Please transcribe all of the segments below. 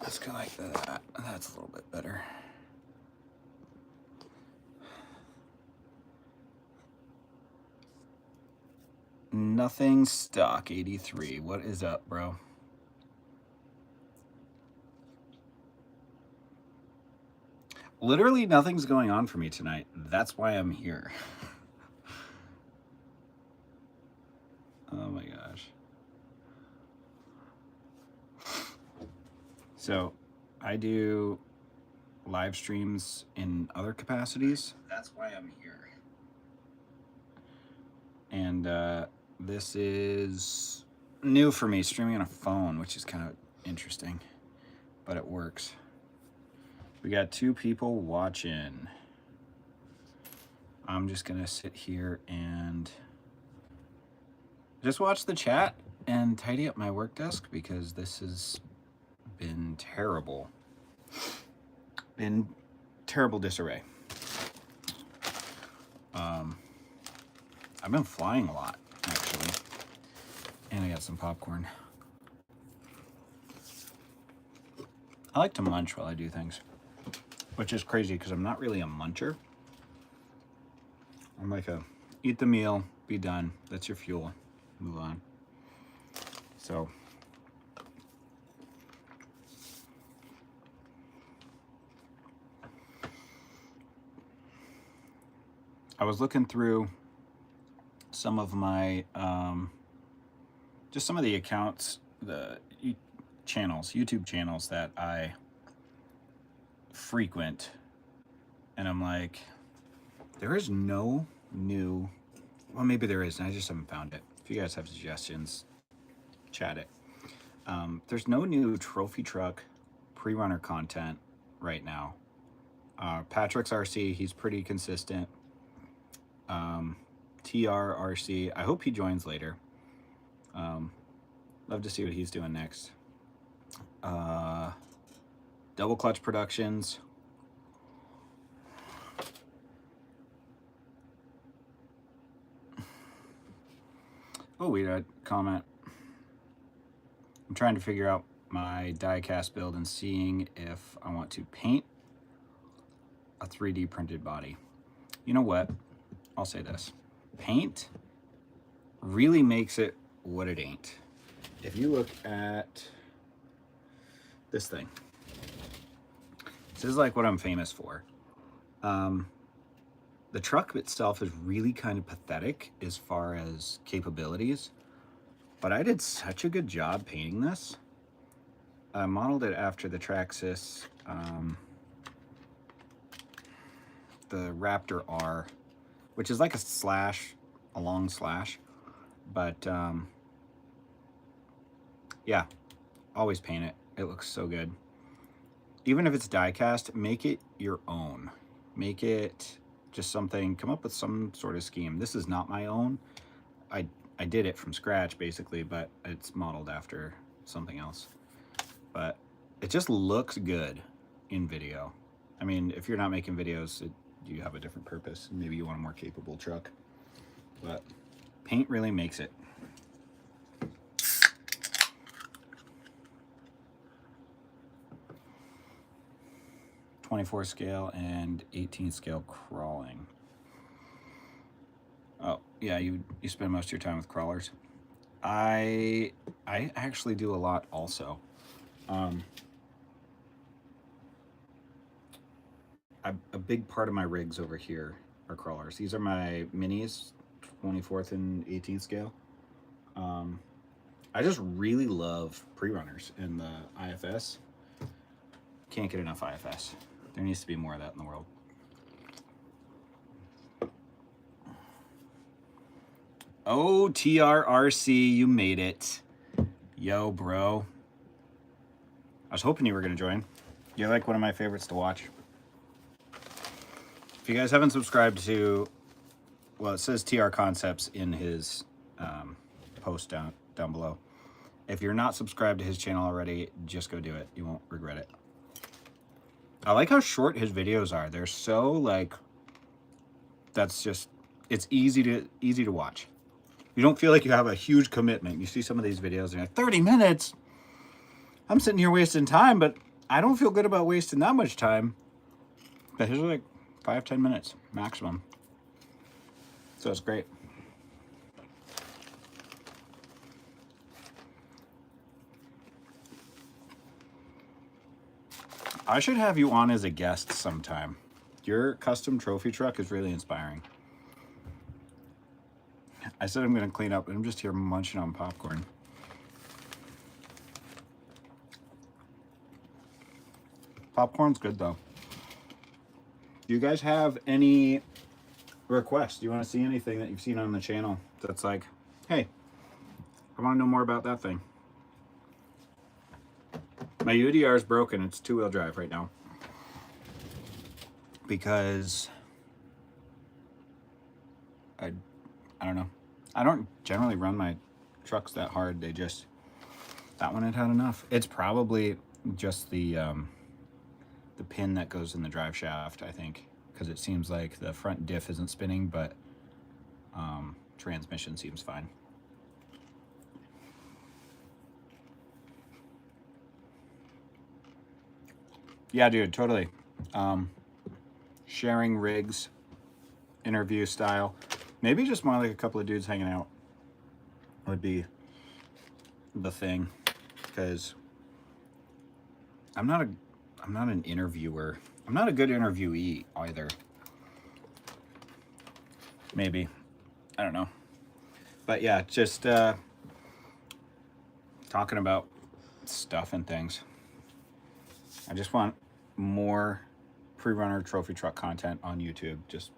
Let's go like that. That's a little bit better. Nothing stock 83. What is up, bro? Literally nothing's going on for me tonight. That's why I'm here. Oh my gosh. So I do live streams in other capacities. That's why I'm here. And this is new for me, streaming on a phone, which is kind of interesting, but it works. We got 2 people watching. I'm just gonna sit here and just watch the chat and tidy up my work desk because this has been terrible. In terrible disarray. I've been flying a lot, actually. And I got some popcorn. I like to munch while I do things, which is crazy because I'm not really a muncher. I'm like a eat the meal, be done. That's your fuel. Move on. So I was looking through some of my just some of the accounts, the channels, YouTube channels that I frequent, and I'm like, there is no new, well, maybe there is, and I just haven't found it. If you guys have suggestions, chat it. There's no new trophy truck pre-runner content right now. Patrick's RC, he's pretty consistent. TR RC, I hope he joins later. Love to see what he's doing next. Double Clutch Productions. Oh, we got a comment. I'm trying to figure out my die-cast build and seeing if I want to paint a 3D printed body. You know what? I'll say this. Paint really makes it what it ain't. If you look at this thing, this is like what I'm famous for. The truck itself is really kind of pathetic as far as capabilities, but I did such a good job painting this. I modeled it after the Traxxas, the Raptor R, which is like a slash, a long slash, but yeah, always paint it. It looks so good. Even if it's die cast, make it your own. Make it just something, come up with some sort of scheme. This is not my own. I did it from scratch basically, but it's modeled after something else. But it just looks good in video. I mean, if you're not making videos, you have a different purpose. Maybe you want a more capable truck, but paint really makes it. .24 scale and 18 scale crawling. Oh yeah, you spend most of your time with crawlers. I actually do a lot also. A big part of my rigs over here are crawlers. These are my minis, 24th and 18th scale. I just really love Prerunners and the IFS. Can't get enough IFS. There needs to be more of that in the world. Oh, TRRC, you made it. Yo, bro. I was hoping you were going to join. You're like one of my favorites to watch. If you guys haven't subscribed to, well, it says TR Concepts in his post down below. If you're not subscribed to his channel already, just go do it. You won't regret it. I like how short his videos are. They're so like, that's just, it's easy to watch. You don't feel like you have a huge commitment. You see some of these videos and you're like, 30 minutes? I'm sitting here wasting time, but I don't feel good about wasting that much time. But here's like 5-10 minutes maximum. So it's great. I should have you on as a guest sometime. Your custom trophy truck is really inspiring. I said I'm going to clean up, and I'm just here munching on popcorn. Popcorn's good, though. Do you guys have any requests? Do you want to see anything that you've seen on the channel that's like, hey, I want to know more about that thing? My UDR is broken. It's 2-wheel drive right now. Because I don't know. I don't generally run my trucks that hard. They just, that one had enough. It's probably just the pin that goes in the drive shaft, I think, because it seems like the front diff isn't spinning, but transmission seems fine. Yeah, dude, totally. Sharing rigs, interview style. Maybe just more like a couple of dudes hanging out would be the thing, because I'm not an interviewer. I'm not a good interviewee either. Maybe. I don't know. But yeah, just talking about stuff and things. I just want more Prerunner trophy truck content on YouTube, just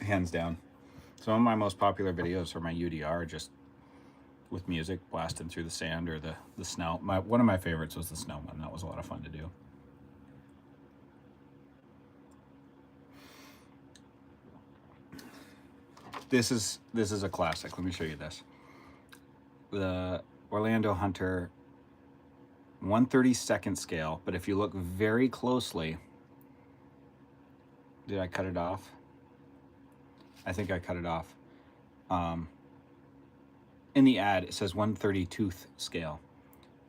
hands down. Some of my most popular videos are my UDR, just with music blasting through the sand or the snow. One of my favorites was the snow one. That was a lot of fun to do. This is a classic. Let me show you this. The Orlando Hunter 1/32 scale, but if you look very closely, did I cut it off? I think I cut it off. In the ad, it says 1/32 scale,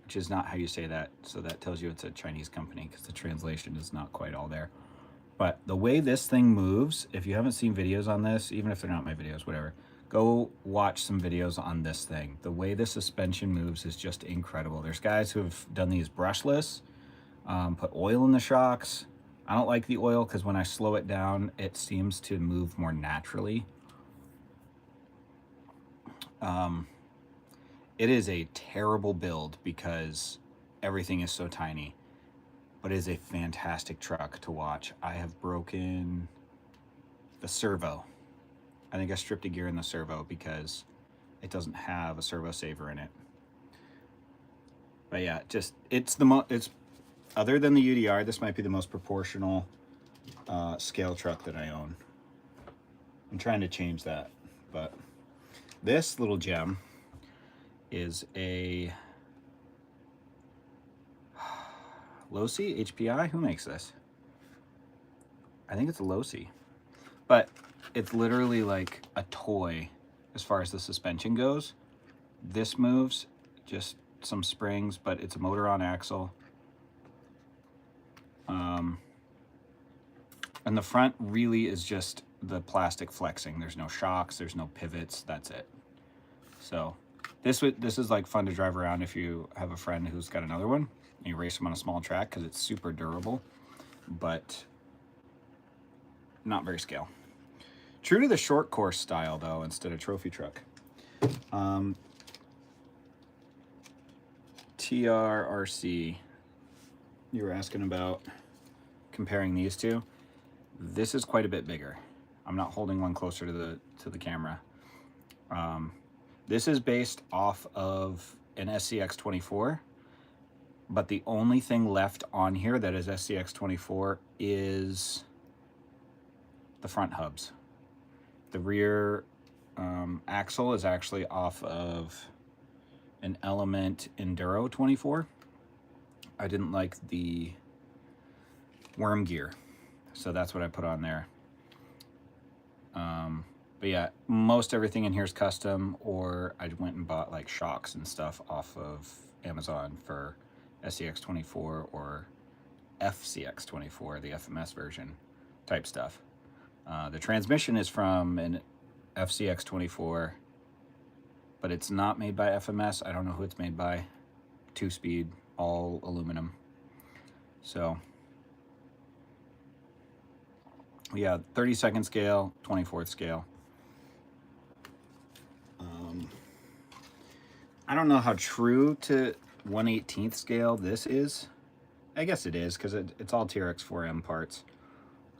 which is not how you say that. So that tells you it's a Chinese company because the translation is not quite all there. But the way this thing moves, if you haven't seen videos on this, even if they're not my videos, whatever, go watch some videos on this thing. The way the suspension moves is just incredible. There's guys who have done these brushless, put oil in the shocks. I don't like the oil because when I slow it down, it seems to move more naturally. It is a terrible build because everything is so tiny, but it is a fantastic truck to watch. I have broken the servo. I think I stripped a gear in the servo because it doesn't have a servo saver in it. But yeah, just it's other than the UDR, this might be the most proportional scale truck that I own. I'm trying to change that, but this little gem is a Losi HPI. Who makes this? I think it's a Losi, but it's literally like a toy as far as the suspension goes. This moves, just some springs, but it's a motor on axle. And the front really is just the plastic flexing. There's no shocks, there's no pivots, that's it. So this is like fun to drive around if you have a friend who's got another one and you race them on a small track because it's super durable, but not very scale. True to the short course style though, instead of trophy truck. TRRC, you were asking about comparing these two. This is quite a bit bigger. I'm not holding one closer to the camera. This is based off of an SCX24, but the only thing left on here that is SCX24 is the front hubs. The rear axle is actually off of an Element Enduro 24. I didn't like the worm gear, so that's what I put on there. But yeah, most everything in here is custom, or I went and bought like shocks and stuff off of Amazon for SCX24 or FCX24, the FMS version type stuff. The transmission is from an FCX24, but it's not made by FMS. I don't know who it's made by. 2-speed, all aluminum. So yeah, 32nd scale, 24th scale. I don't know how true to 1/18th scale this is. I guess it is, because it's all TRX4M parts.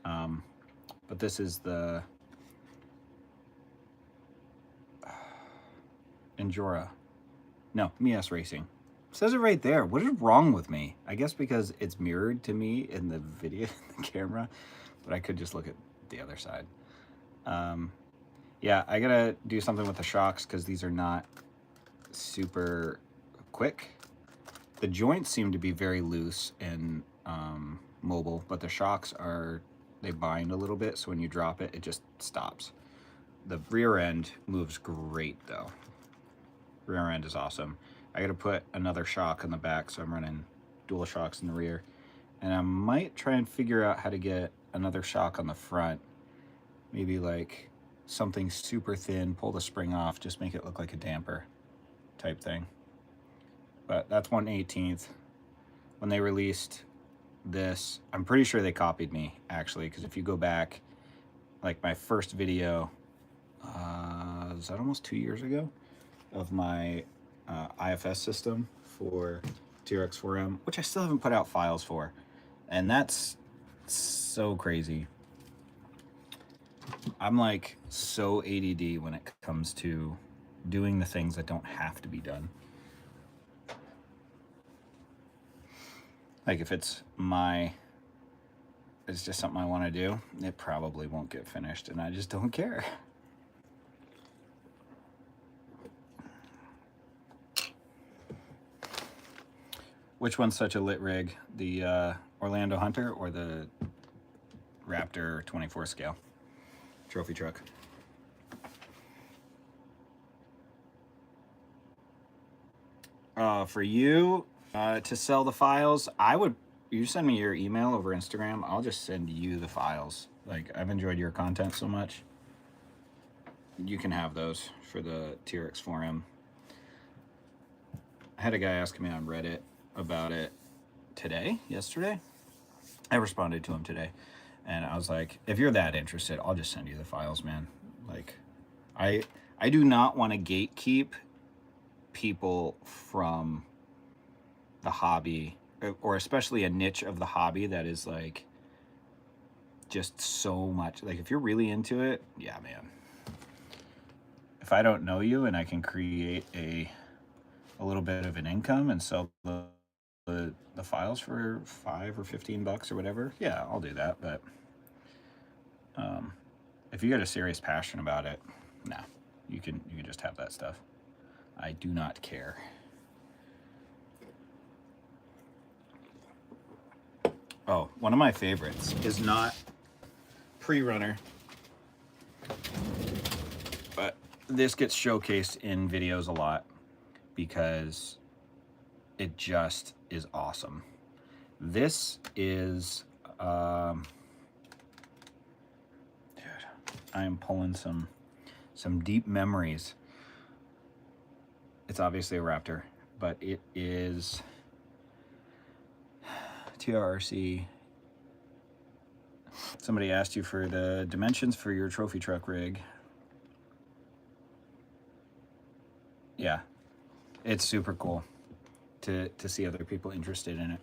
But this is the Endura. No, Mies Racing. It says it right there. What is wrong with me? I guess because it's mirrored to me in the video, the camera, but I could just look at the other side. Yeah, I gotta do something with the shocks because these are not super quick. The joints seem to be very loose and mobile, but the shocks they bind a little bit, so when you drop it, it just stops. The rear end moves great though. Rear end is awesome. I gotta put another shock on the back, so I'm running dual shocks in the rear. And I might try and figure out how to get another shock on the front. Maybe like something super thin, pull the spring off, just make it look like a damper type thing. But that's 1/18th. When they released this, I'm pretty sure they copied me, actually, because if you go back, like my first video, was that almost 2 years ago, of my IFS system for TRX4M, which I still haven't put out files for, and that's so crazy. I'm like so ADD when it comes to doing the things that don't have to be done. Like if it's just something I want to do, it probably won't get finished, and I just don't care. Which one's such a lit rig? The Orlando Hunter or the Raptor 24 scale trophy truck? For you to sell the files, you send me your email over Instagram, I'll just send you the files. Like, I've enjoyed your content so much. You can have those for the TRX4M. I had a guy asking me on Reddit about it yesterday. I responded to him today, and I was like, if you're that interested, I'll just send you the files, man. Like, I do not want to gatekeep people from the hobby, or especially a niche of the hobby that is like just so much. Like, if you're really into it, yeah, man. If I don't know you and I can create a little bit of an income and sell the files for $5 or $15 or whatever, yeah, I'll do that. But if you got a serious passion about it, nah, you can just have that stuff. I do not care. Oh, one of my favorites is not Prerunner, but this gets showcased in videos a lot because it just is awesome. This is, dude, I am pulling some deep memories. It's obviously a Raptor, but it is TRRC. Somebody asked you for the dimensions for your trophy truck rig. Yeah, it's super cool to see other people interested in it.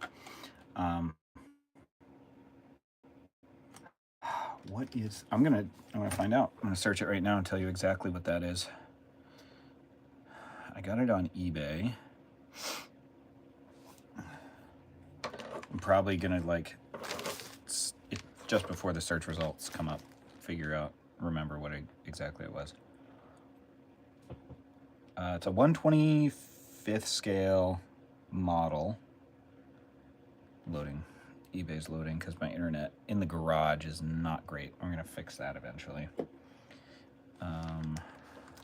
What is, I'm gonna find out. I'm gonna search it right now and tell you exactly what that is. I got it on eBay. I'm probably gonna, like, just before the search results come up, remember what exactly it was. It's a 1/25th scale model. Loading. eBay's loading because my internet in the garage is not great. I'm gonna fix that eventually.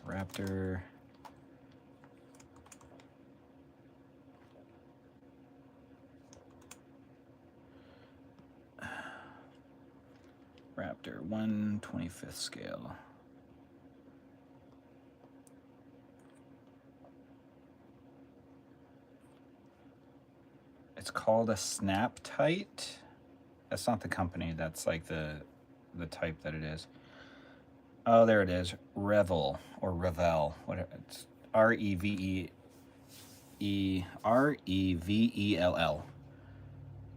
Raptor. Raptor, 1/25th scale. It's called a Snap Tight. That's not the company, that's like the type that it is. Oh, there it is. Revel or Revel. Whatever. It's Revell.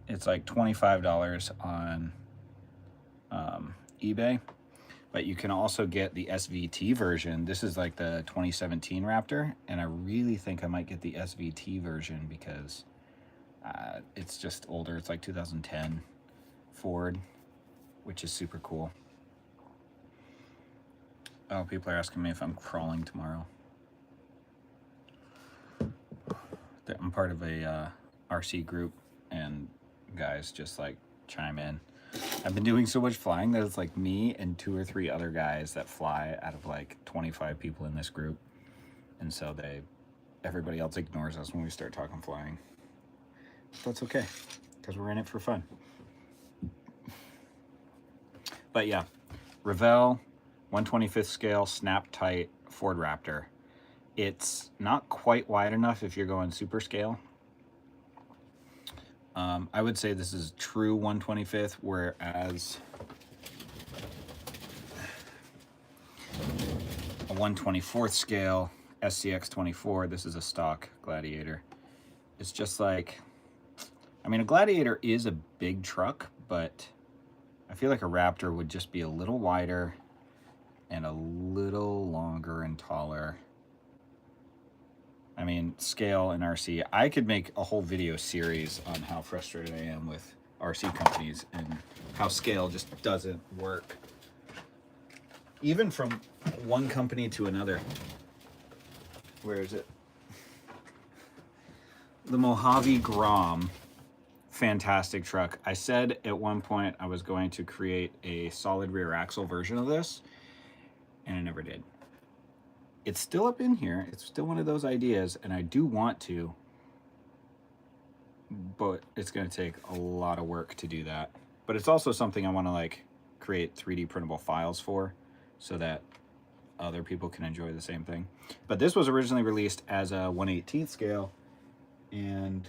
It's like $25 on eBay. But you can also get the SVT version. This is like the 2017 Raptor, and I really think I might get the SVT version because it's just older. It's like 2010 Ford, which is super cool. Oh, people are asking me if I'm crawling tomorrow. I'm part of a RC group, and guys just like chime in. I've been doing so much flying that it's like me and 2 or 3 other guys that fly out of like 25 people in this group. And so everybody else ignores us when we start talking flying. But that's okay, because we're in it for fun. But yeah, Revell, 1/25th scale, Snap Tight Ford Raptor. It's not quite wide enough if you're going super scale. I would say this is true 1/25th, whereas a 1/24th scale SCX24, this is a stock Gladiator. It's just like, I mean, a Gladiator is a big truck, but I feel like a Raptor would just be a little wider and a little longer and taller. I mean, scale and RC. I could make a whole video series on how frustrated I am with RC companies and how scale just doesn't work. Even from one company to another. Where is it? The Mojave Grom. Fantastic truck. I said at one point I was going to create a solid rear axle version of this, and I never did. It's still up in here. It's still one of those ideas, and I do want to, but it's going to take a lot of work to do that. But it's also something I want to like create 3D printable files for, so that other people can enjoy the same thing. But this was originally released as a 1/18th scale, and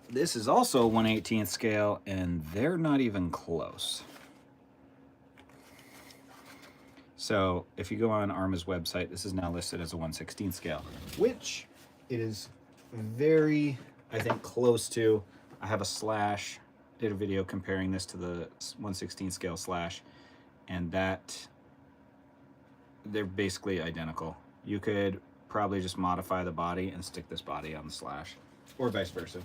this is also 1/18th scale, and they're not even close. So if you go on ARRMA's website, this is now listed as a 1/16th scale, which it is very, I think, close to. I have a Slash, did a video comparing this to the 1/16th scale Slash, and that they're basically identical. You could probably just modify the body and stick this body on the Slash, or vice versa.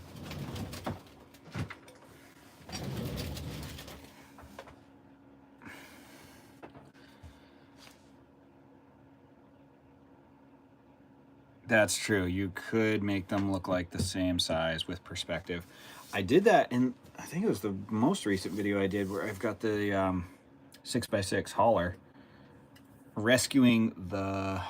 That's true. You could make them look like the same size with perspective. I did that in, I think it was the most recent video I did, where I've got the 6x6 hauler rescuing the,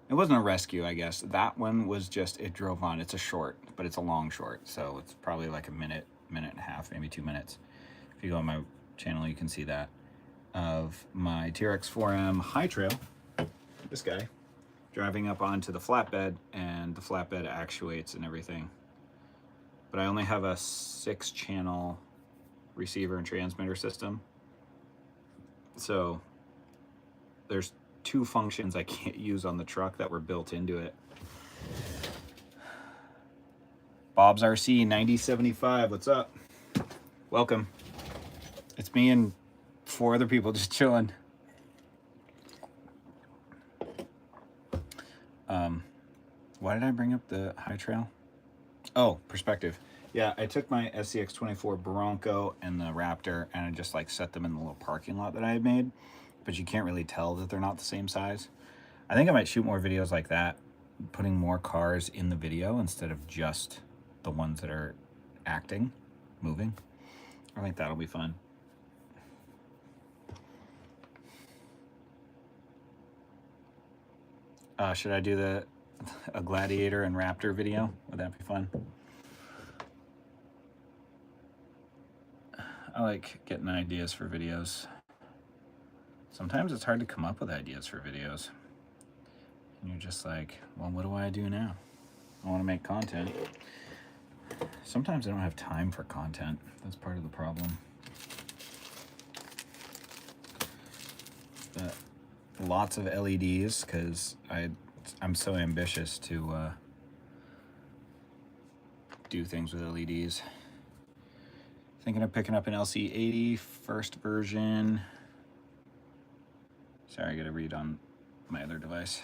it wasn't a rescue, I guess. That one was just, it drove on. It's a short, but it's a long short. So it's probably like a minute and a half, maybe 2 minutes. If you go on my channel, you can see that, of my TRX-4M High Trail, this guy, driving up onto the flatbed, and the flatbed actuates and everything. But I only have a 6-channel receiver and transmitter system. So there's 2 functions I can't use on the truck that were built into it. Bob's RC 9075, what's up? Welcome. It's me and 4 other people just chilling. Why did I bring up the High Trail? Oh, perspective. Yeah, I took my SCX24 Bronco and the Raptor, and I just like set them in the little parking lot that I had made, but you can't really tell that they're not the same size. I think I might shoot more videos like that, putting more cars in the video instead of just the ones that are acting, moving. I think that'll be fun. Should I do a Gladiator and Raptor video? Would that be fun? I like getting ideas for videos. Sometimes it's hard to come up with ideas for videos. And you're just like, well, what do I do now? I want to make content. Sometimes I don't have time for content. That's part of the problem. But lots of LEDs, because I'm so ambitious to do things with LEDs. Thinking of picking up an LC80 first version. Sorry, I gotta read on my other device.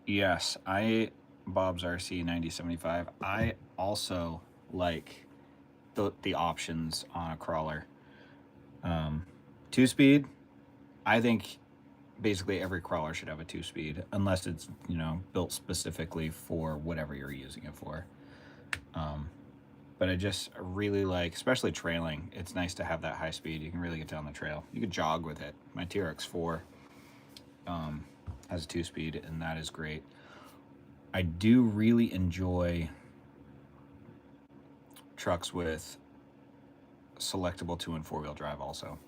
Yes, Bob's RC 9075. I also like the options on a crawler. 2-speed, I think basically every crawler should have a 2-speed, unless it's, you know, built specifically for whatever you're using it for. But I just really like, especially trailing, it's nice to have that high speed. You can really get down the trail. You could jog with it. My TRX4 has a 2-speed, and that is great. I do really enjoy trucks with selectable 2- and 4-wheel drive also.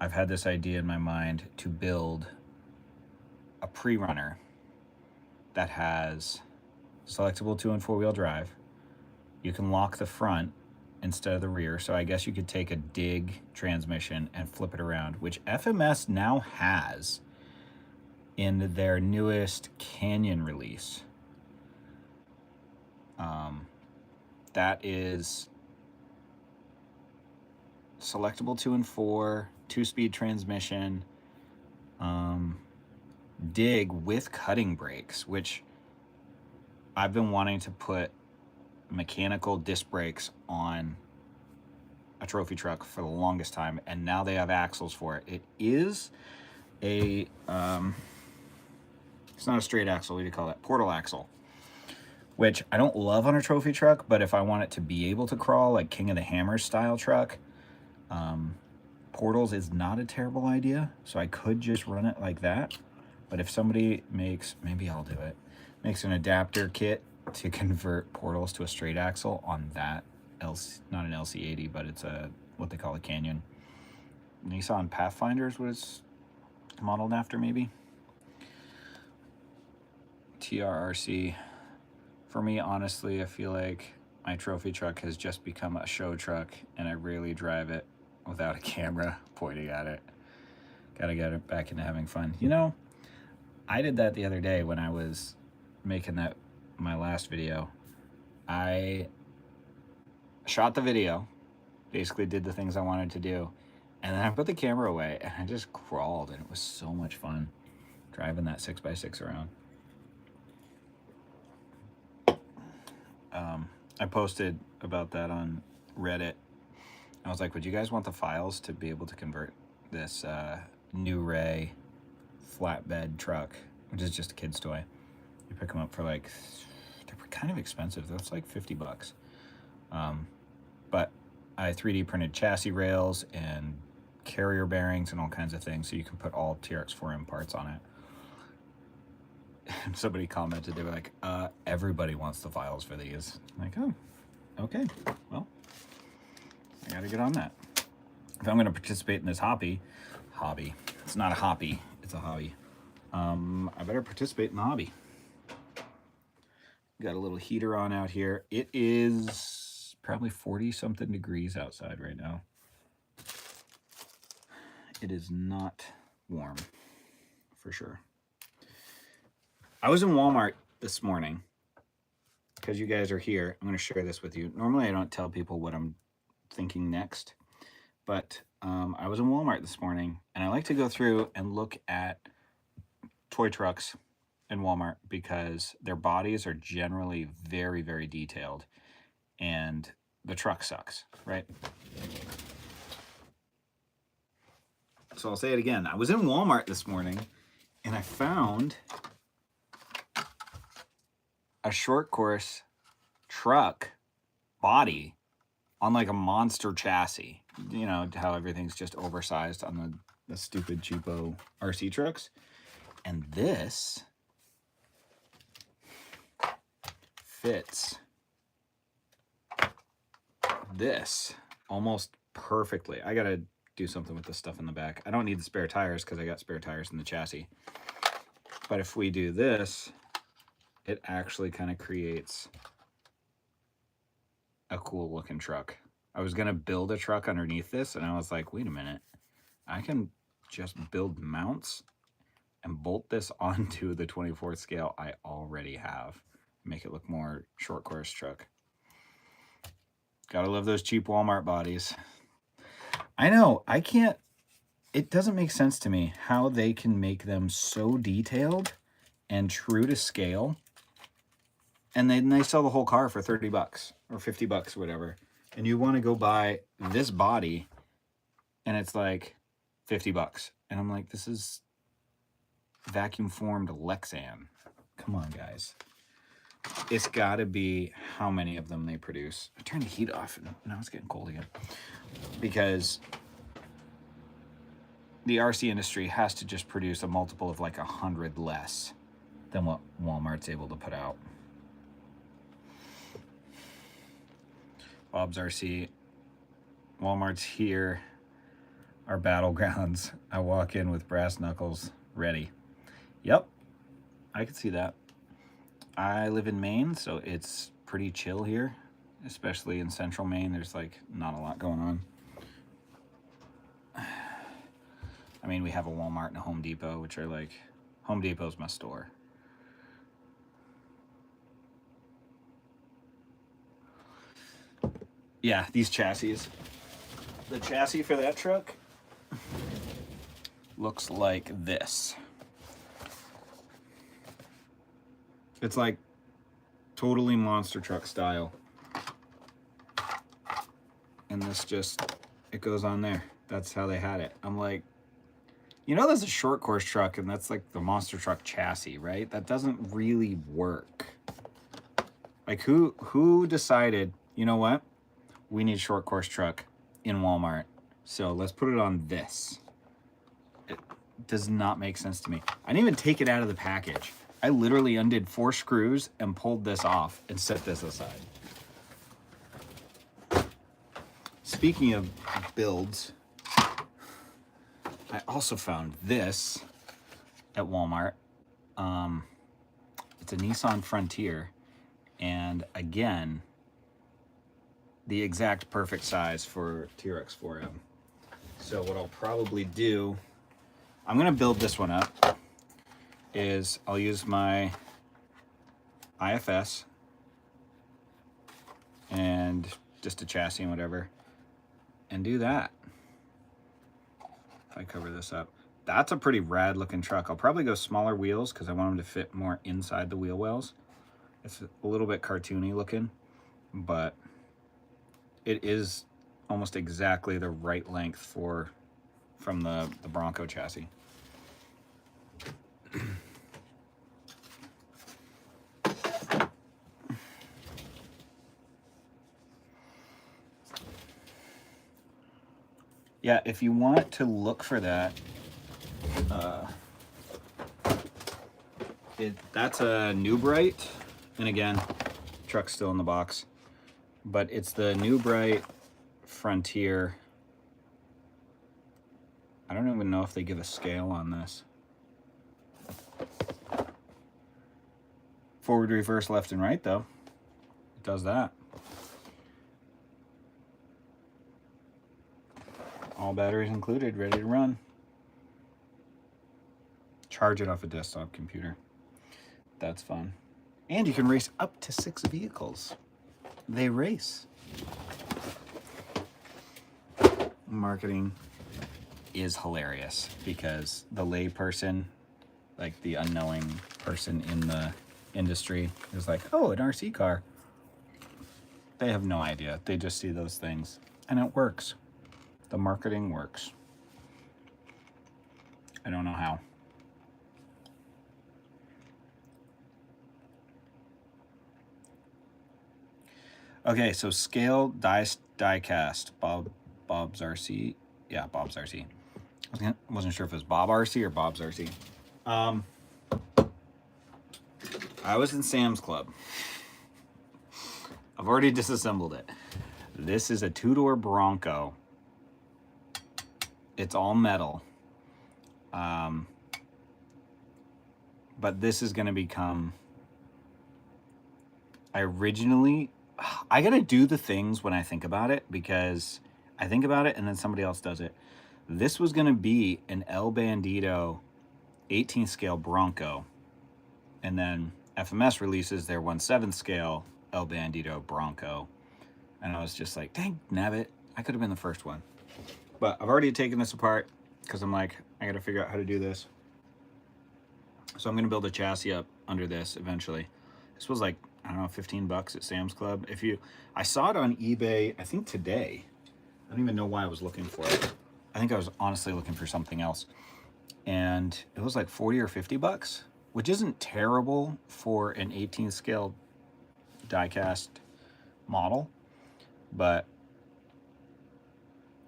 I've had this idea in my mind to build a Prerunner that has selectable 2- and 4-wheel drive. You can lock the front instead of the rear, so I guess you could take a dig transmission and flip it around, which FMS now has in their newest Canyon release. That is selectable 2 and 4, 2-speed transmission, dig with cutting brakes, which I've been wanting to put mechanical disc brakes on a trophy truck for the longest time, and now they have axles for it. It is a it's not a straight axle, what do you call that? Portal axle, which I don't love on a trophy truck, but if I want it to be able to crawl like King of the Hammers style truck, portals is not a terrible idea. So I could just run it like that. But if somebody makes, maybe I'll do it, makes an adapter kit to convert portals to a straight axle on that, not an LC80, but it's a what they call a Canyon. Nissan Pathfinder is what it's modeled after, maybe. TRRC. For me, honestly, I feel like my trophy truck has just become a show truck, and I rarely drive it without a camera pointing at it. Gotta get it back into having fun. You know, I did that the other day when I was making my last video. I shot the video, basically did the things I wanted to do, and then I put the camera away and I just crawled, and it was so much fun driving that 6x6 around. I posted about that on Reddit. I was like, would you guys want the files to be able to convert this New Ray flatbed truck, which is just a kid's toy? You pick them up for like, they're kind of expensive. That's like 50 bucks. But I 3D printed chassis rails and carrier bearings and all kinds of things, so you can put all TRX4M parts on it. And somebody commented, they were like, everybody wants the files for these. I'm like, oh, okay, well, I gotta get on that. If I'm gonna participate in this hobby, it's not a hobby, it's a hobby. I better participate in the hobby. Got a little heater on out here. It is probably 40-something degrees outside right now. It is not warm, for sure. I was in Walmart this morning, because you guys are here. I'm going to share this with you. Normally, I don't tell people what I'm thinking next, but I was in Walmart this morning, and I like to go through and look at toy trucks in Walmart because their bodies are generally very, very detailed, and the truck sucks, right? So I'll say it again. I was in Walmart this morning, and I found a short course truck body on like a monster chassis. You know how everything's just oversized on the stupid cheapo RC trucks. And this fits this almost perfectly. I gotta do something with this stuff in the back. I don't need the spare tires because I got spare tires in the chassis. But if we do this, it actually kind of creates a cool looking truck. I was gonna build a truck underneath this, and I was like, wait a minute, I can just build mounts and bolt this onto the 24th scale I already have. Make it look more short course truck. Gotta love those cheap Walmart bodies. I know, I can't, it doesn't make sense to me how they can make them so detailed and true to scale, and then they sell the whole car for 30 bucks or 50 bucks or whatever. And you want to go buy this body and it's like 50 bucks. And I'm like, this is vacuum formed Lexan. Come on, guys. It's got to be how many of them they produce. I turned the heat off and now it's getting cold again. Because the RC industry has to just produce a multiple of like 100 less than what Walmart's able to put out. Bob's RC. Walmart's here. Our battlegrounds. I walk in with brass knuckles ready. Yep, I can see that. I live in Maine, so it's pretty chill here, especially in central Maine. There's like not a lot going on. I mean, we have a Walmart and a Home Depot, which are like, Home Depot's my store. Yeah, these chassis. The chassis for that truck looks like this. It's like totally monster truck style. And this just, it goes on there. That's how they had it. I'm like, you know, that's a short course truck and that's like the monster truck chassis, right? That doesn't really work. Like who decided, you know what? We need short course truck in Walmart. So let's put it on this. It does not make sense to me. I didn't even take it out of the package. I literally undid 4 screws and pulled this off and set this aside. Speaking of builds, I also found this at Walmart. It's a Nissan Frontier, and again, the exact perfect size for TRX 4M. So what I'll probably do, I'm gonna build this one up, is I'll use my IFS and just a chassis and whatever, and do that. If I cover this up, that's a pretty rad looking truck. I'll probably go smaller wheels because I want them to fit more inside the wheel wells. It's a little bit cartoony looking, but it is almost exactly the right length from the Bronco chassis. Yeah, if you want to look for that, that's a New Bright, and again, truck's still in the box, but it's the New Bright Frontier. I don't even know if they give a scale on this. Forward, reverse, left, and right, though. It does that. All batteries included, ready to run. Charge it off a desktop computer. That's fun. And you can race up to 6 vehicles. They race. Marketing is hilarious because the lay person, like the unknowing person in the industry, is like, oh, an RC car. They have no idea. They just see those things and it works. The marketing works. I don't know how. Okay, so scale die cast. Bob's RC. Yeah, Bob's RC. Wasn't sure if it was Bob RC or Bob's RC. I was in Sam's Club I've already disassembled it. This is a two-door Bronco. It's all metal. But this is going to become... I gotta do the things when I think about it, because I think about it and then somebody else does it. This was gonna be an El Bandito 18th scale Bronco, and then FMS releases their 1/7 scale El Bandito Bronco, and I was just like, dang nabbit, I could have been the first one. But I've already taken this apart because I'm like, I gotta figure out how to do this. So I'm gonna build a chassis up under this eventually. This was like, I don't know, 15 bucks at Sam's Club. I saw it on eBay, I think today. I don't even know why I was looking for it. I think I was honestly looking for something else. And it was like 40 or 50 bucks, which isn't terrible for an 18th scale diecast model. But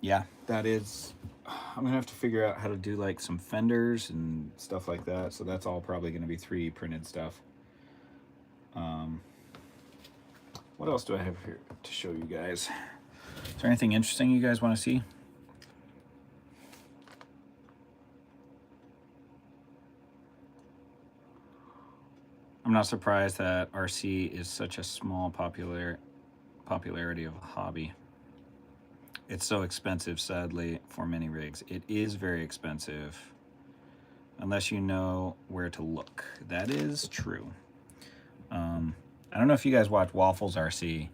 yeah, that is, I'm gonna have to figure out how to do like some fenders and stuff like that. So that's all probably gonna be 3D printed stuff. What else do I have here to show you guys? Is there anything interesting you guys want to see? I'm not surprised that RC is such a small popularity of a hobby. It's so expensive, sadly, for many rigs. It is very expensive, unless you know where to look. That is true. I don't know if you guys watch Waffles RC.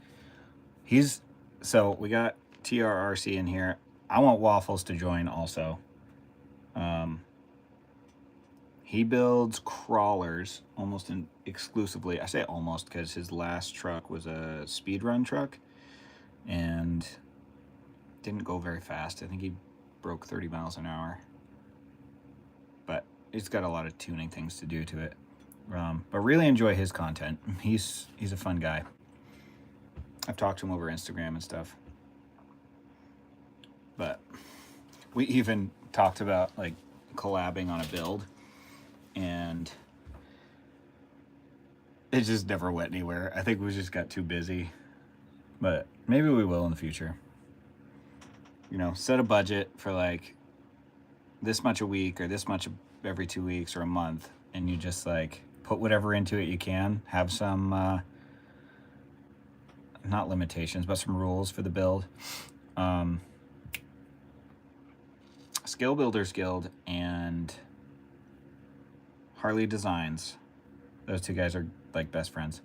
So we got TRRC in here. I want Waffles to join also. He builds crawlers almost exclusively. I say almost because his last truck was a speed run truck and didn't go very fast. I think he broke 30 miles an hour. But it's got a lot of tuning things to do to it. But really enjoy his content. He's a fun guy. I've talked to him over Instagram and stuff. But we even talked about like collabing on a build, and it just never went anywhere. I think we just got too busy, but maybe we will in the future. You know, set a budget for like this much a week or this much every 2 weeks or a month, and you just like put whatever into it you can. Have some not limitations, but some rules for the build. Skill Builders Guild and Harley Designs, those two guys are like best friends.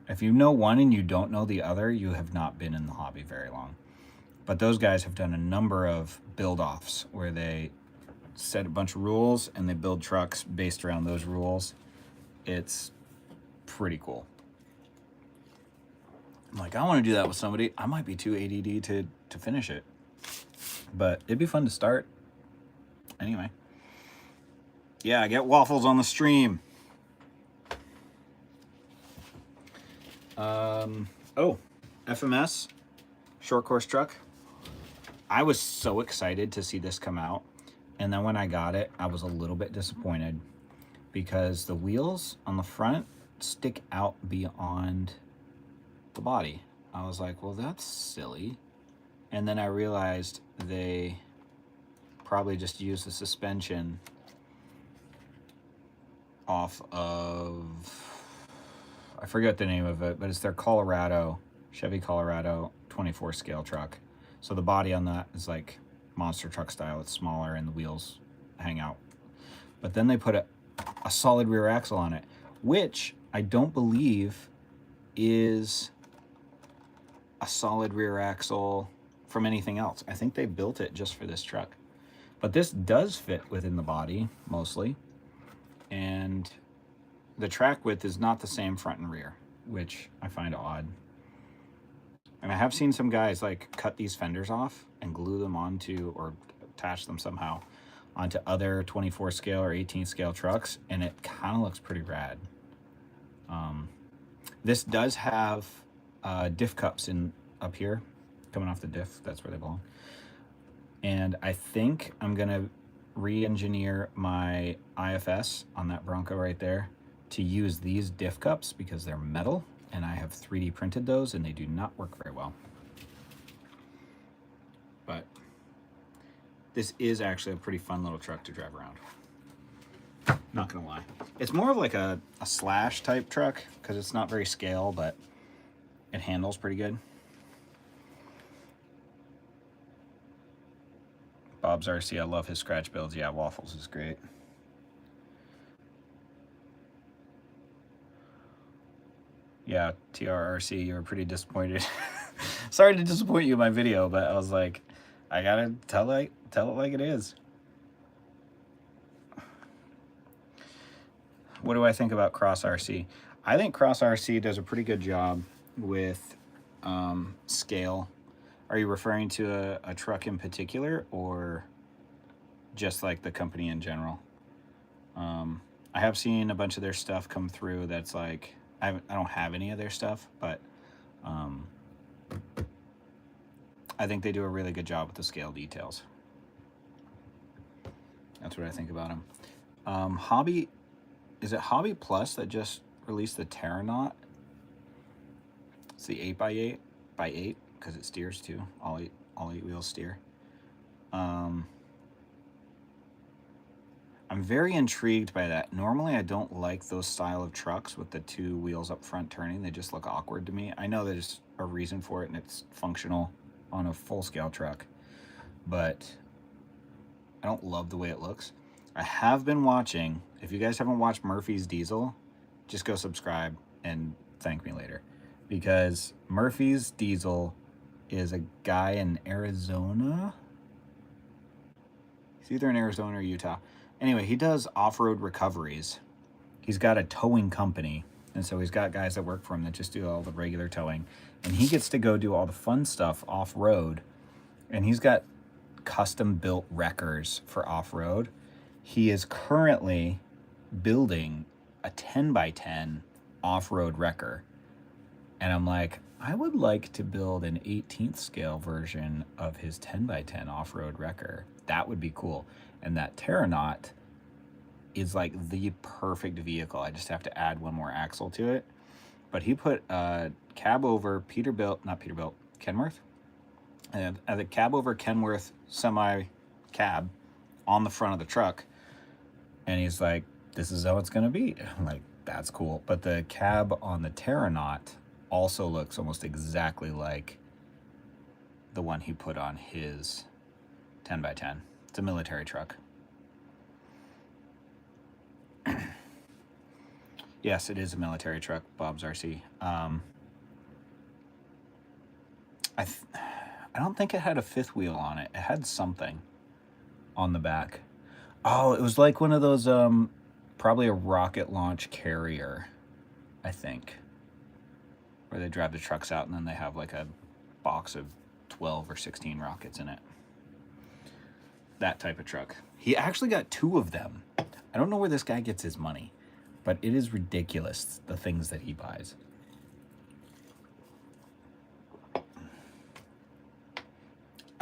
If you know one and you don't know the other, you have not been in the hobby very long. But those guys have done a number of build-offs where they set a bunch of rules and they build trucks based around those rules. It's pretty cool. I'm like, I want to do that with somebody. I might be too ADD to finish it, but it'd be fun to start. Anyway, yeah, I get Waffles on the stream. Oh, FMS short course truck. I was so excited to see this come out, and then when I got it, I was a little bit disappointed because the wheels on the front stick out beyond the body. I was like, well, that's silly. And then I realized they probably just used the suspension off of, I forget the name of it, but it's their Chevy Colorado 24 scale truck. So the body on that is like monster truck style. It's smaller and the wheels hang out. But then they put a solid rear axle on it, which I don't believe is a solid rear axle from anything else. I think they built it just for this truck. But this does fit within the body mostly. And the track width is not the same front and rear, which I find odd. And I have seen some guys like cut these fenders off and glue them onto, or attach them somehow onto other 24 scale or 18 scale trucks, and it kind of looks pretty rad. This does have diff cups up here coming off the diff. That's where they belong. And I think I'm gonna re-engineer my IFS on that Bronco right there to use these diff cups because they're metal and I have 3D printed those, and they do not work very well. But this is actually a pretty fun little truck to drive around. Not gonna lie. It's more of like a slash type truck because it's not very scale, but it handles pretty good. Bob's RC, I love his scratch builds. Yeah, Waffles is great. Yeah, TRRC, you were pretty disappointed. Sorry to disappoint you in my video, but I was like, I gotta tell it like it is. What do I think about Cross RC? I think Cross RC does a pretty good job with scale. Are you referring to a truck in particular, or just like the company in general? I have seen a bunch of their stuff come through that's like, I don't have any of their stuff, but I think they do a really good job with the scale details. That's what I think about them. Hobby, is it Hobby Plus that just released the Prerunner? It's the 8x8 because it steers too. All eight wheels steer. I'm very intrigued by that. Normally I don't like those style of trucks with the 2 wheels up front turning. They just look awkward to me. I know there's a reason for it and it's functional on a full-scale truck, but I don't love the way it looks. I have been watching, if you guys haven't watched Murphy's Diesel, just go subscribe and thank me later, because Murphy's Diesel is a guy in Arizona. He's either in Arizona or Utah. Anyway, he does off-road recoveries. He's got a towing company, and so he's got guys that work for him that just do all the regular towing, and he gets to go do all the fun stuff off-road, and he's got custom-built wreckers for off-road. He is currently building a 10x10 off-road wrecker, and I'm like, I would like to build an 18th scale version of his 10x10 off-road wrecker. That would be cool. And that Prerunner is like the perfect vehicle. I just have to add one more axle to it. But he put a cab over Kenworth. And the cab over Kenworth semi cab on the front of the truck. And he's like, this is how it's gonna be. I'm like, that's cool. But the cab on the Prerunner also looks almost exactly like the one he put on his 10x10. It's a military truck. Yes, it is a military truck, Bob's RC. I don't think it had a 5th wheel on it. It had something on the back. Oh, it was like one of those, probably a rocket launch carrier, I think, where they drive the trucks out and then they have like a box of 12 or 16 rockets in it. That type of truck. He actually got 2 of them. I don't know where this guy gets his money, but it is ridiculous, the things that he buys.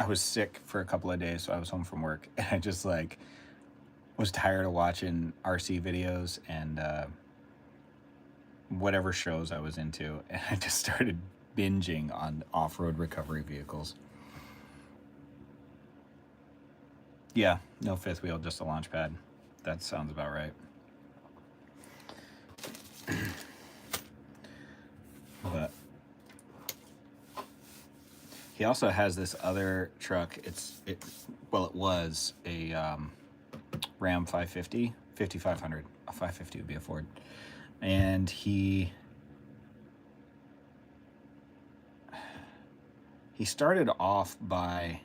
I was sick for a couple of days, so I was home from work, and I just like was tired of watching RC videos and whatever shows I was into, and I just started binging on off-road recovery vehicles. Yeah, no 5th wheel, just a launch pad. That sounds about right. But he also has this other truck. It was a Ram 550, 5500. A 550 would be a Ford. And he started off by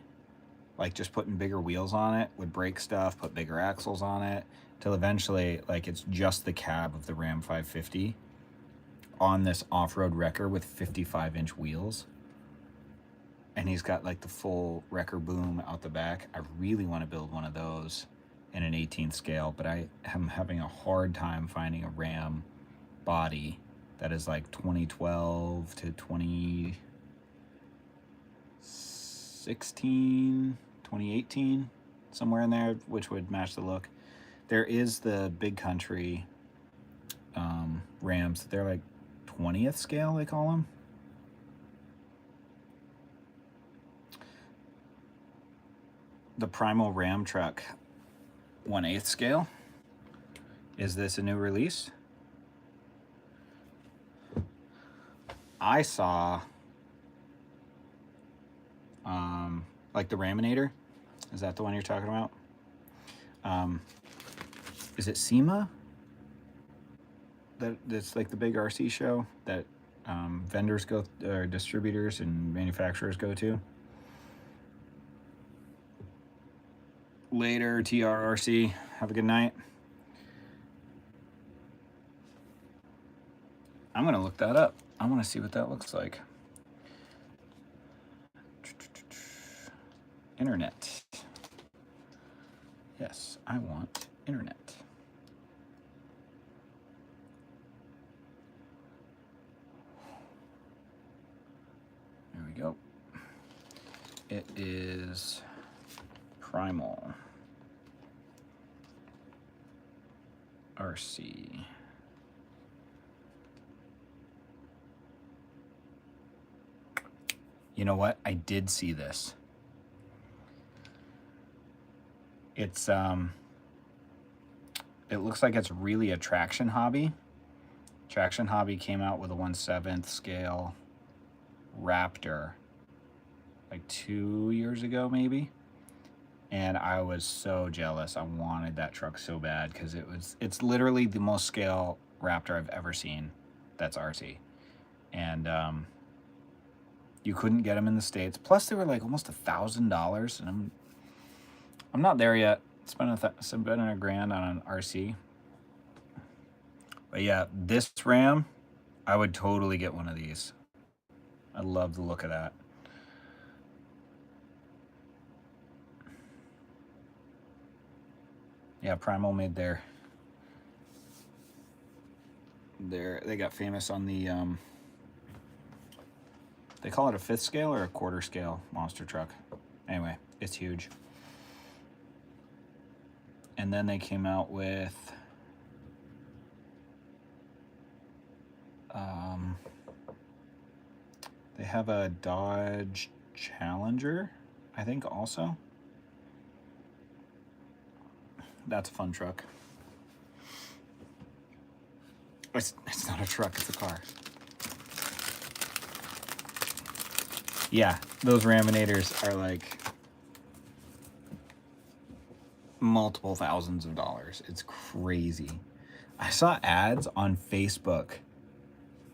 like just putting bigger wheels on it, would break stuff, put bigger axles on it, till eventually like it's just the cab of the Ram 550 on this off-road wrecker with 55-inch wheels. And he's got like the full wrecker boom out the back. I really want to build one of those in an 18th scale, but I am having a hard time finding a Ram body that is like 2012 to 2016, 2018, somewhere in there, which would match the look. There is the Big Country Rams. They're like 20th scale, they call them. The Primal Ram truck 1/8 scale. Is this a new release? I saw like the Raminator. Is that the one you're talking about? Is it SEMA? That's like the big RC show that vendors go, or distributors and manufacturers go to. Later, TRRC. Have a good night. I'm gonna look that up. I want to see what that looks like. Internet. Yes, I want internet. There we go. It is Primal RC. You know what? I did see this. It's it looks like it's really a Traction Hobby. Traction Hobby came out with a 1/7 scale Raptor like 2 years ago maybe, and I was so jealous. I wanted that truck so bad because it's literally the most scale Raptor I've ever seen that's RC, and you couldn't get them in the States. Plus they were like almost $1,000, and I'm not there yet. Spending $1,000 on an RC. But yeah, this Ram, I would totally get one of these. I love the look of that. Yeah, Primal made they got famous on the they call it a 5th scale or a 1/4 scale monster truck. Anyway, it's huge. And then they came out with they have a Dodge Challenger, I think, also. That's a fun truck. It's not a truck, it's a car. Yeah, those Raminators are like multiple thousands of dollars. It's crazy. I saw ads on Facebook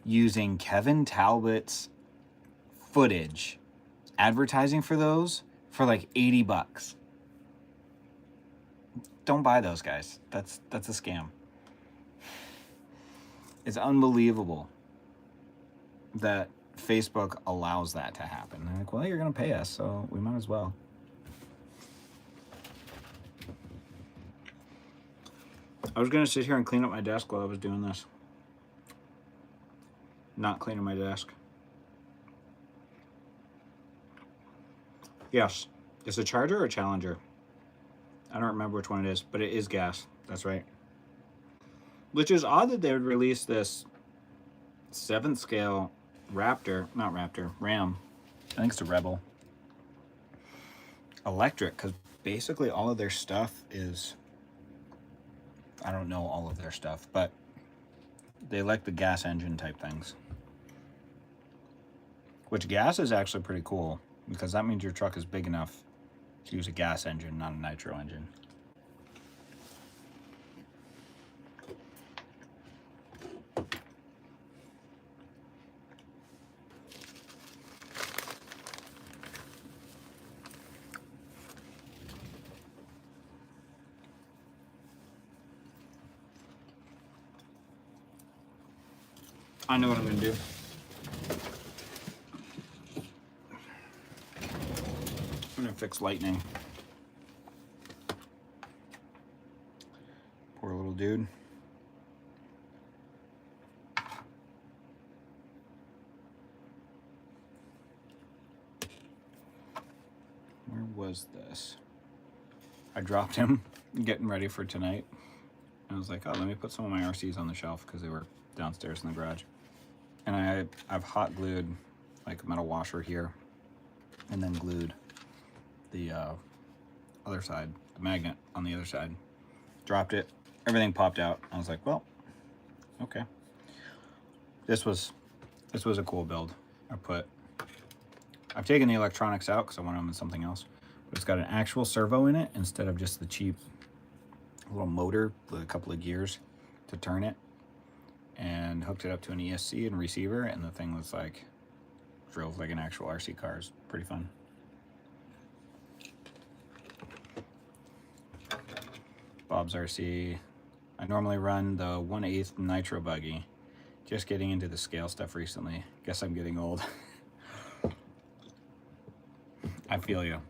using Kevin Talbot's footage advertising for those for like $80. Don't buy those, guys. That's a scam. It's unbelievable that Facebook allows that to happen. They're like, well, you're gonna pay us, so we might as well. I was gonna sit here and clean up my desk while I was doing this. Not cleaning my desk. Yes, it's a Charger or a Challenger. I don't remember which one it is, but it is gas. That's right. Which is odd that they would release this 7th scale Raptor, not Raptor, Ram. I think it's a Rebel. Electric, because basically all of their stuff is, I don't know all of their stuff, but they like the gas engine type things. Which gas is actually pretty cool, because that means your truck is big enough to use a gas engine, not a nitro engine. I know what I'm gonna do. I'm gonna fix lightning. Poor little dude. Where was this? I dropped him getting ready for tonight. I was like, oh, let me put some of my RCs on the shelf because they were downstairs in the garage. And I've hot glued like a metal washer here, and then glued the other side, the magnet on the other side. Dropped it, everything popped out. I was like, well, okay. This was a cool build. I've taken the electronics out because I want them in something else. But it's got an actual servo in it instead of just the cheap little motor with a couple of gears to turn it. And hooked it up to an ESC and receiver, and the thing was like, drove like an actual RC car. It's pretty fun. Bob's RC. I normally run the 1/8 nitro buggy. Just getting into the scale stuff recently. Guess I'm getting old. I feel you.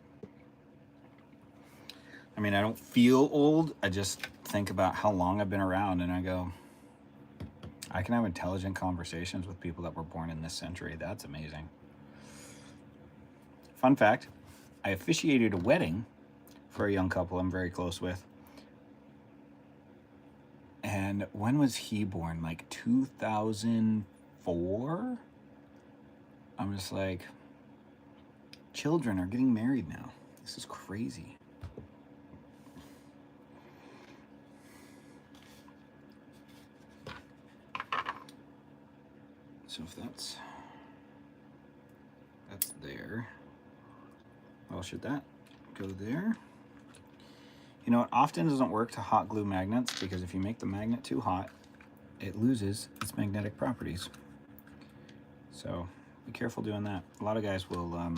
I mean, I don't feel old. I just think about how long I've been around, and I go, I can have intelligent conversations with people that were born in this century. That's amazing. Fun fact, I officiated a wedding for a young couple I'm very close with. And when was he born? Like 2004? I'm just like, children are getting married now. This is crazy. So if that's there, well, should that go there? You know, it often doesn't work to hot glue magnets because if you make the magnet too hot, it loses its magnetic properties. So be careful doing that. A lot of guys will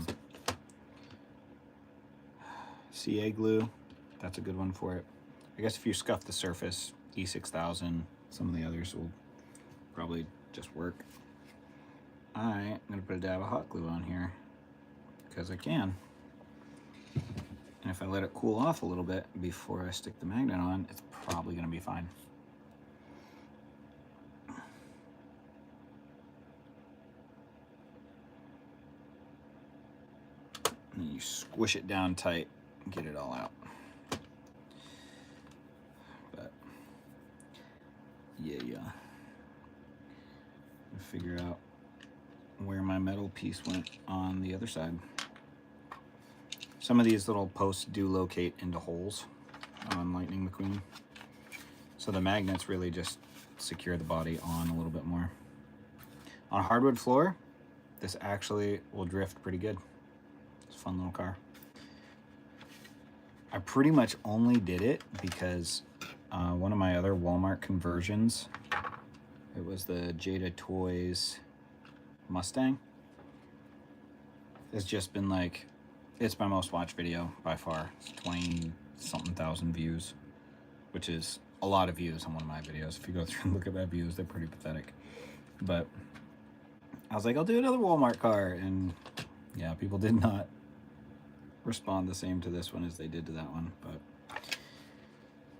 CA glue. That's a good one for it. I guess if you scuff the surface, E6000, some of the others will probably just work. I'm going to put a dab of hot glue on here because I can. And if I let it cool off a little bit before I stick the magnet on, it's probably going to be fine. And then you squish it down tight and get it all out. But yeah. Figure out where my metal piece went on the other side. Some of these little posts do locate into holes on Lightning McQueen. So the magnets really just secure the body on a little bit more. On a hardwood floor, this actually will drift pretty good. It's a fun little car. I pretty much only did it because one of my other Walmart conversions, it was the Jada Toys Mustang. It's just been like, it's my most watched video by far. It's 20-something thousand views, which is a lot of views on one of my videos. If you go through and look at my views, they're pretty pathetic. But I was like, I'll do another Walmart car. And yeah, people did not respond the same to this one as they did to that one. But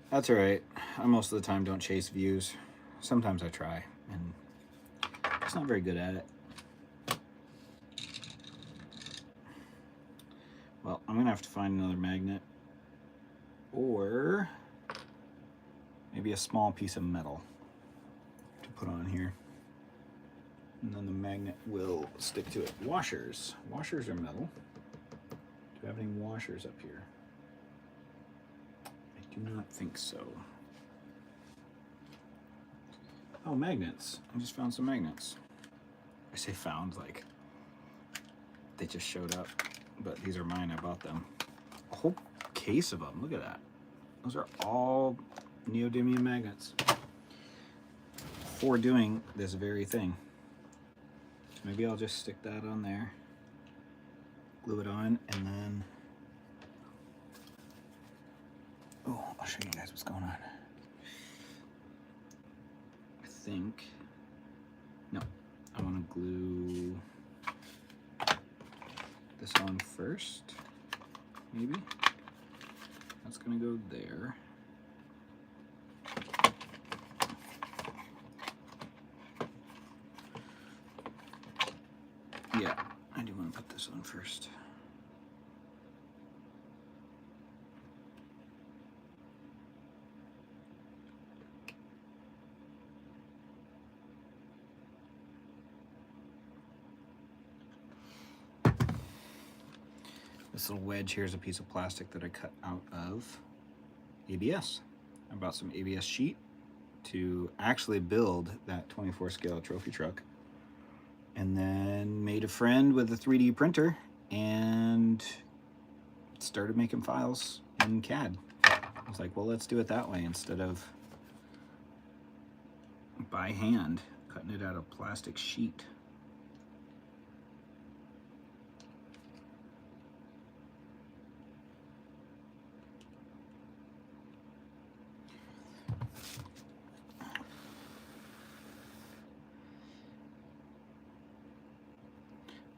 that's all right. I most of the time don't chase views. Sometimes I try, and it's not very good at it. Well, I'm gonna have to find another magnet, or maybe a small piece of metal to put on here, and then the magnet will stick to it. Washers are metal. Do I have any washers up here? I do not think so. Oh, magnets. I just found some magnets. I say found, like they just showed up. But these are mine, I bought them. A whole case of them, look at that. Those are all neodymium magnets for doing this very thing. Maybe I'll just stick that on there, glue it on, and then, oh, I'll show you guys what's going on. I think, no, I want to glue this on first, maybe. That's gonna go there. Yeah, I do want to put this on first. This little wedge here is a piece of plastic that I cut out of ABS. I bought some ABS sheet to actually build that 24 scale trophy truck, and then made a friend with a 3D printer and started making files in CAD. I was like, well, let's do it that way instead of by hand cutting it out of plastic sheet.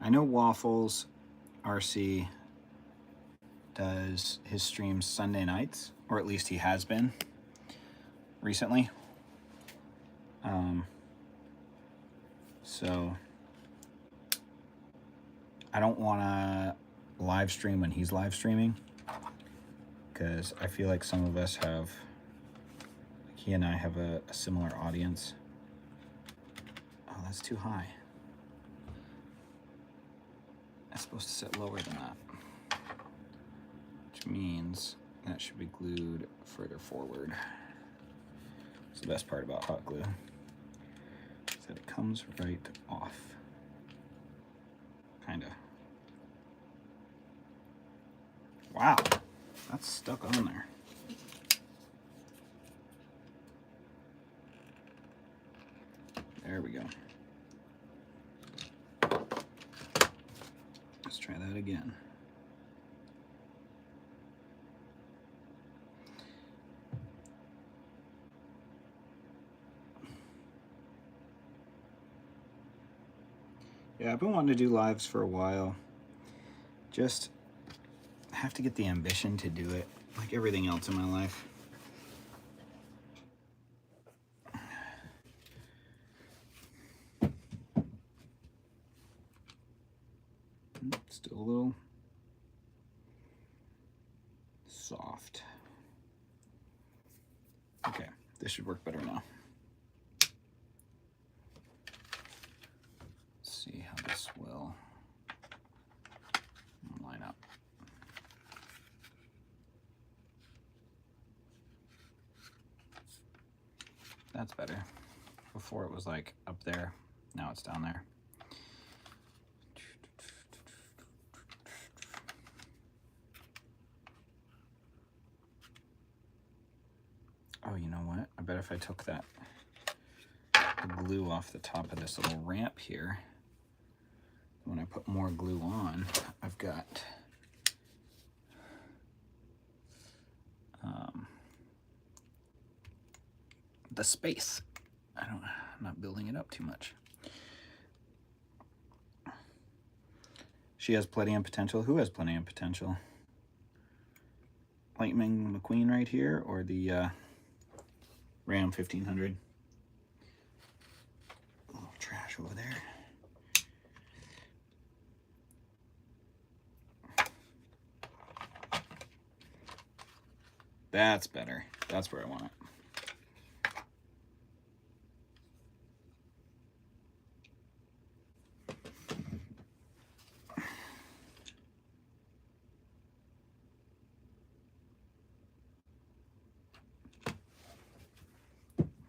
I know Waffles RC does his streams Sunday nights, or at least he has been recently. So I don't want to live stream when he's live streaming, because I feel like some of us have, he and I have a similar audience. Oh, that's too high. It's supposed to sit lower than that, which means that should be glued further forward. It's the best part about hot glue, is that it comes right off, kinda. Wow, that's stuck on there. There we go. Let's try that again. Yeah, I've been wanting to do lives for a while. Just have to get the ambition to do it, like everything else in my life. Still a little soft. Okay, this should work better now. Let's see how this will line up. That's better. Before it was like up there, now it's down there. Oh, you know what? I bet if I took that glue off the top of this little ramp here, when I put more glue on, I've got the space. I'm not building it up too much. She has plenty of potential. Who has plenty of potential? Lightning McQueen right here, or the Ram 1500? A little trash over there. That's better. That's where I want it.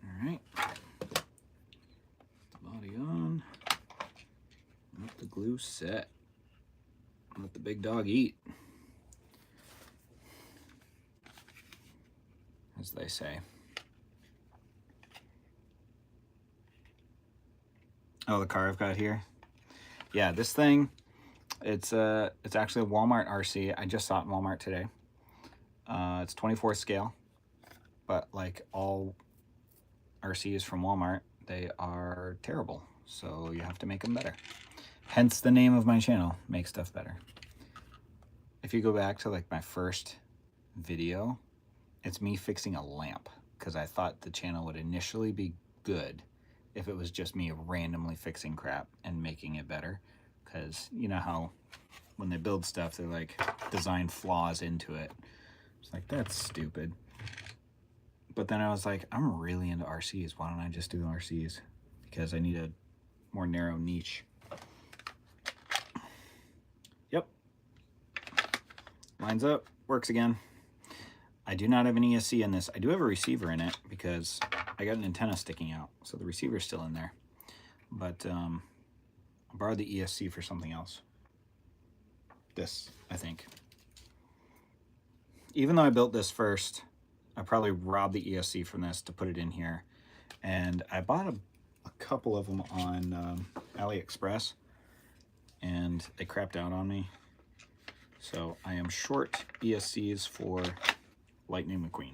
All right. The body on. Let the glue set. Let the big dog eat, as they say. Oh, the car I've got here. Yeah, this thing, it's actually a Walmart RC. I just saw it in Walmart today. It's 24 scale, but like all RCs from Walmart, they are terrible. So you have to make them better. Hence the name of my channel, Make Stuff Better. If you go back to like my first video, it's me fixing a lamp, because I thought the channel would initially be good if it was just me randomly fixing crap and making it better. Because you know how when they build stuff, they like design flaws into it. It's like, that's stupid. But then I was like, I'm really into RCs. Why don't I just do RCs? Because I need a more narrow niche. Yep. lines up, works again. I do not have an ESC in this. I do have a receiver in it because I got an antenna sticking out, so the receiver's still in there. But I borrowed the ESC for something else. This, I think. Even though I built this first, I probably robbed the ESC from this to put it in here. And I bought a couple of them on AliExpress, and they crapped out on me. So I am short ESCs for Lightning McQueen.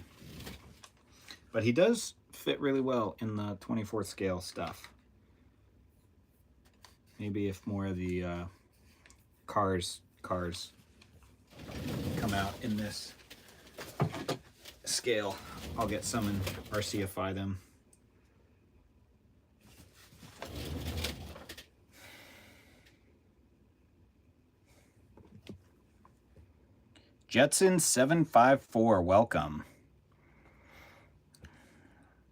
But he does fit really well in the 24th scale stuff. Maybe if more of the cars come out in this scale, I'll get some and RCFI them. Jetson754, welcome.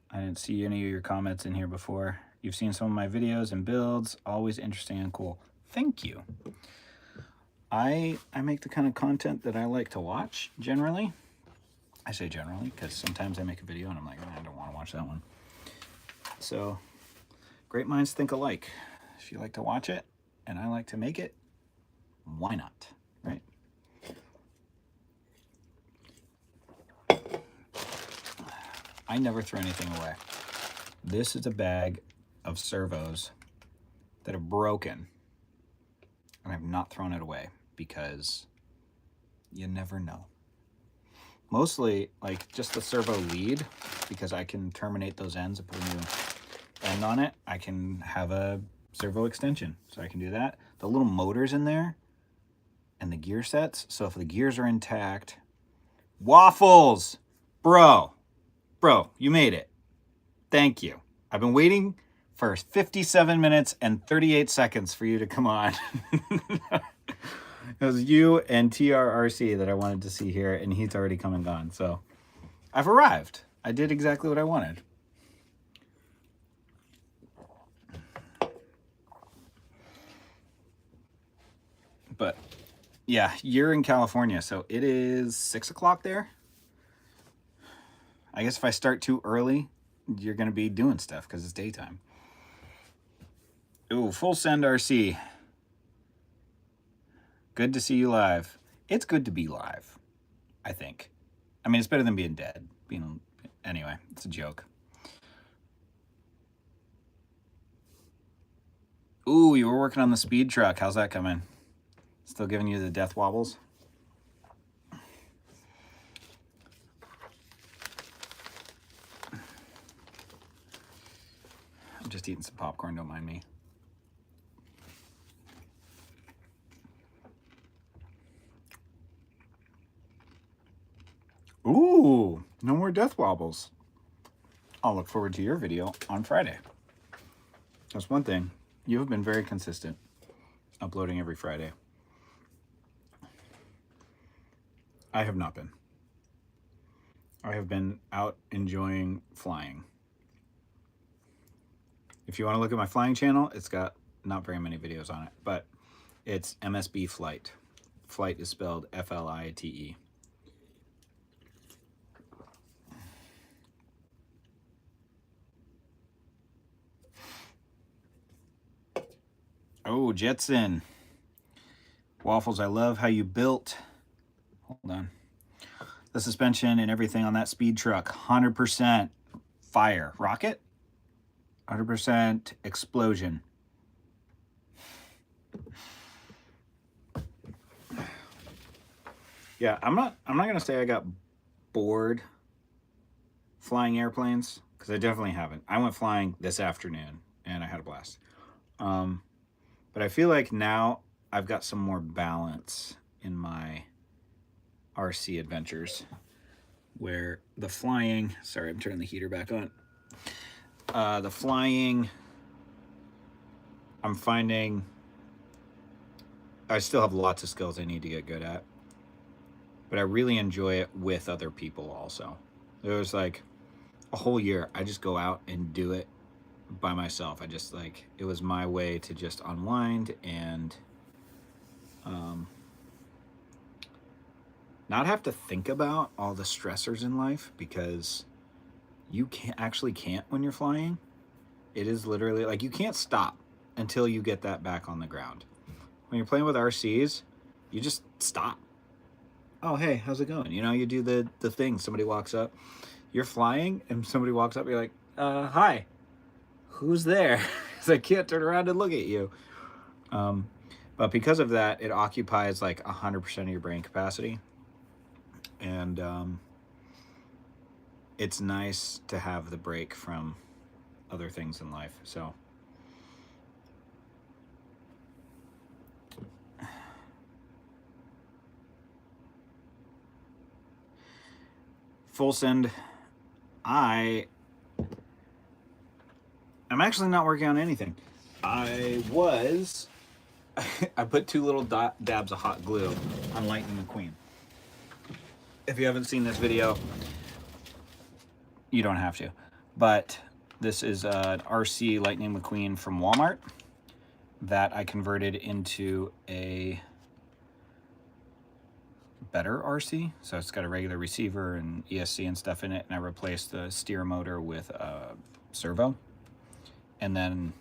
I didn't see any of your comments in here before. You've seen some of my videos and builds, always interesting and cool. Thank you. I make the kind of content that I like to watch, generally. I say generally, because sometimes I make a video and I'm like, oh, I don't want to watch that one. So, great minds think alike. If you like to watch it, and I like to make it, why not, right? I never throw anything away. This is a bag of servos that have broken, and I've not thrown it away because you never know. Mostly, like, just the servo lead, because I can terminate those ends and put a new end on it. I can have a servo extension, so I can do that. The little motors in there and the gear sets, so if the gears are intact. Waffles! Bro, you made it. Thank you. I've been waiting for 57 minutes and 38 seconds for you to come on. It was you and TRRC that I wanted to see here, and he's already come and gone. So I've arrived. I did exactly what I wanted. But yeah, you're in California, so it is 6 o'clock there. I guess if I start too early, you're going to be doing stuff because it's daytime. Ooh, full send RC. Good to see you live. It's good to be live, I think. I mean, it's better than being dead. Anyway, it's a joke. Ooh, you were working on the speed truck. How's that coming? Still giving you the death wobbles? I'm just eating some popcorn, don't mind me. Ooh, no more death wobbles. I'll look forward to your video on Friday. That's one thing. You have been very consistent, uploading every Friday. I have not been. I have been out enjoying flying. If you want to look at my flying channel, it's got not very many videos on it, but it's MSB Flight. Flight is spelled F-L-I-T-E. Oh, Jetson. Waffles, I love how you built. Hold on. The suspension and everything on that speed truck. 100% fire. Rocket? 100% explosion. Yeah, I'm not gonna say I got bored flying airplanes, because I definitely haven't. I went flying this afternoon and I had a blast. But I feel like now I've got some more balance in my RC adventures, where the flying, sorry, I'm turning the heater back on. The flying, I'm finding I still have lots of skills I need to get good at, but I really enjoy it with other people also. There was like a whole year I just go out and do it by myself. I just like, it was my way to just unwind and not have to think about all the stressors in life, because you can't when you're flying. It is literally like you can't stop until you get that back on the ground. When you're playing with RCs, you just stop. Oh, hey, how's it going? You know, you do the thing. Somebody walks up. You're flying, and somebody walks up. You're like, hi, who's there? Because I can't turn around and look at you. But because of that, it occupies like 100% of your brain capacity. And it's nice to have the break from other things in life. So full send. I'm actually not working on anything. I put 2 little dabs of hot glue on Lightning McQueen. If you haven't seen this video, you don't have to. But this is an RC Lightning McQueen from Walmart that I converted into a better RC. So it's got a regular receiver and ESC and stuff in it, and I replaced the steer motor with a servo. And then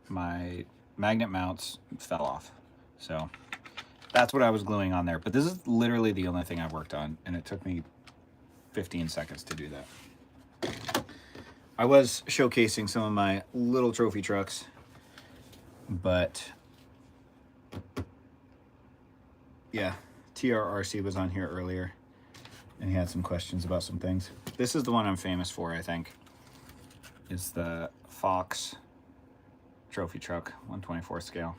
my magnet mounts fell off. So that's what I was gluing on there. But this is literally the only thing I worked on, and it took me 15 seconds to do that. I was showcasing some of my little trophy trucks, but yeah, TRRC was on here earlier, and he had some questions about some things. This is the one I'm famous for, I think. It's the Fox trophy truck, 1/24 scale.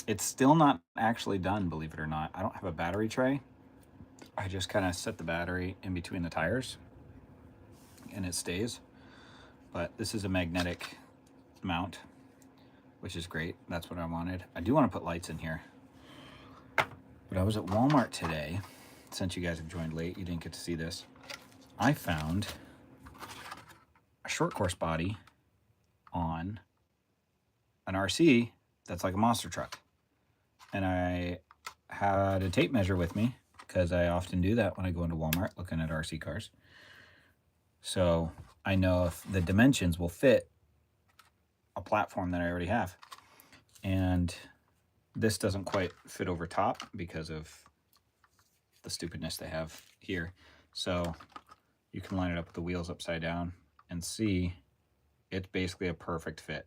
It's still not actually done, believe it or not. I don't have a battery tray. I just kind of set the battery in between the tires and it stays. But this is a magnetic mount, which is great. That's what I wanted. I do want to put lights in here. But I was at Walmart today. Since you guys have joined late, you didn't get to see this. I found a short course body on an RC that's like a monster truck. And I had a tape measure with me, because I often do that when I go into Walmart looking at RC cars. So I know if the dimensions will fit a platform that I already have. And this doesn't quite fit over top because of the stupidness they have here. So you can line it up with the wheels upside down and see it's basically a perfect fit.